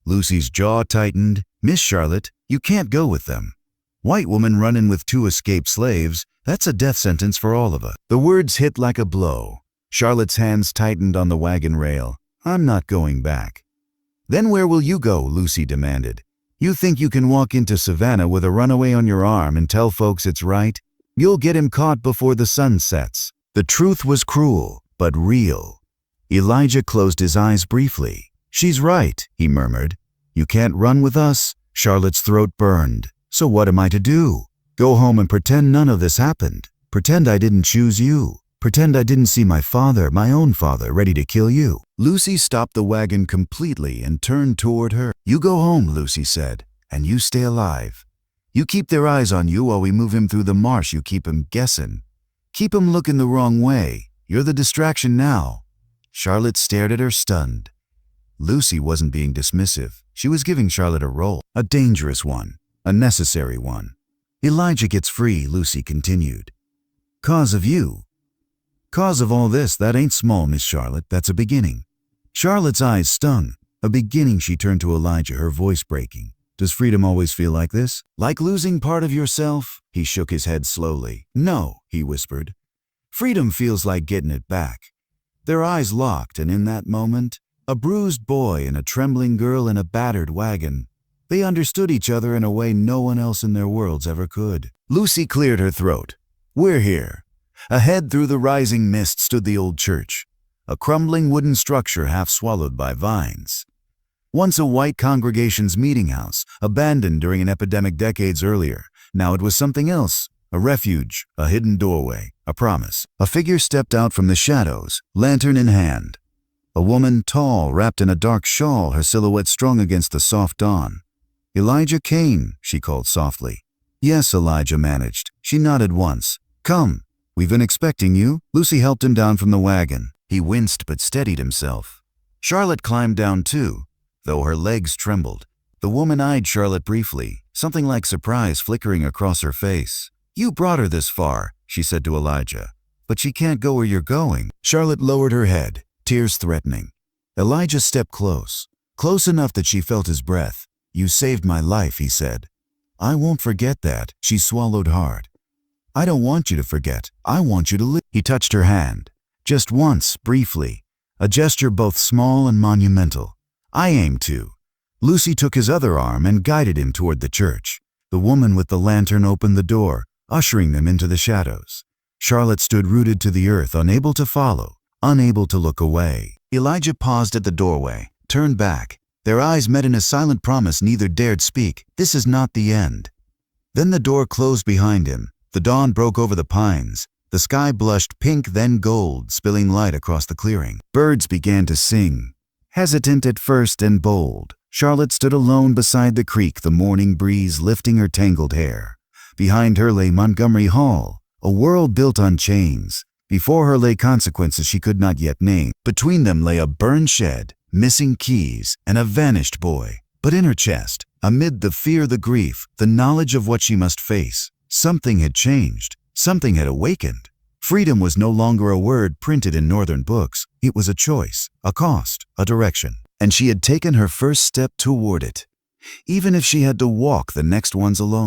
Lucy's jaw tightened. "Miss Charlotte, you can't go with them. White woman running with 2 escaped slaves, that's a death sentence for all of us." The words hit like a blow. Charlotte's hands tightened on the wagon rail. "I'm not going back." Then where will you go? Lucy demanded. You think you can walk into Savannah with a runaway on your arm and tell folks it's right? You'll get him caught before the sun sets. The truth was cruel, but real. Elijah closed his eyes briefly. She's right, he murmured. You can't run with us. Charlotte's throat burned. So what am I to do? Go home and pretend none of this happened. Pretend I didn't choose you. Pretend I didn't see my father, my own father, ready to kill you. Lucy stopped the wagon completely and turned toward her. You go home, Lucy said, and you stay alive. You keep their eyes on you while we move him through the marsh. You keep him guessing. Keep him looking the wrong way. You're the distraction now. Charlotte stared at her, stunned. Lucy wasn't being dismissive. She was giving Charlotte a role, a dangerous one, a necessary one. Elijah gets free, Lucy continued. Cause of you. Cause of all this, that ain't small, Miss Charlotte, that's a beginning. Charlotte's eyes stung. A beginning, she turned to Elijah, her voice breaking. Does freedom always feel like this? Like losing part of yourself? He shook his head slowly. No, he whispered. Freedom feels like getting it back. Their eyes locked, and in that moment, a bruised boy and a trembling girl in a battered wagon, they understood each other in a way no one else in their worlds ever could. Lucy cleared her throat. We're here. Ahead through the rising mist stood the old church, a crumbling wooden structure half swallowed by vines. Once a white congregation's meeting house, abandoned during an epidemic decades earlier, now it was something else, a refuge, a hidden doorway, a promise. A figure stepped out from the shadows, lantern in hand. A woman, tall, wrapped in a dark shawl, her silhouette strung against the soft dawn. Elijah Kane, she called softly. Yes, Elijah managed. She nodded once. Come. We've been expecting you. Lucy helped him down from the wagon. He winced but steadied himself. Charlotte climbed down too, though her legs trembled. The woman eyed Charlotte briefly, something like surprise flickering across her face. You brought her this far, she said to Elijah. But she can't go where you're going. Charlotte lowered her head, tears threatening. Elijah stepped close enough that she felt his breath. You saved my life, he said. I won't forget that, she swallowed hard. I don't want you to forget. I want you to live. He touched her hand. Just once, briefly. A gesture both small and monumental. I aim to. Lucy took his other arm and guided him toward the church. The woman with the lantern opened the door, ushering them into the shadows. Charlotte stood rooted to the earth, unable to follow, unable to look away. Elijah paused at the doorway, turned back. Their eyes met in a silent promise neither dared speak. This is not the end. Then the door closed behind him. The dawn broke over the pines. The sky blushed pink, then gold, spilling light across the clearing. Birds began to sing. Hesitant at first and bold, Charlotte stood alone beside the creek, the morning breeze lifting her tangled hair. Behind her lay Montgomery Hall, a world built on chains. Before her lay consequences she could not yet name. Between them lay a burned shed, missing keys, and a vanished boy. But in her chest, amid the fear, the grief, the knowledge of what she must face, something had changed. Something had awakened. Freedom was no longer a word printed in northern books. It was a choice, a cost, a direction. And she had taken her first step toward it, even if she had to walk the next ones alone.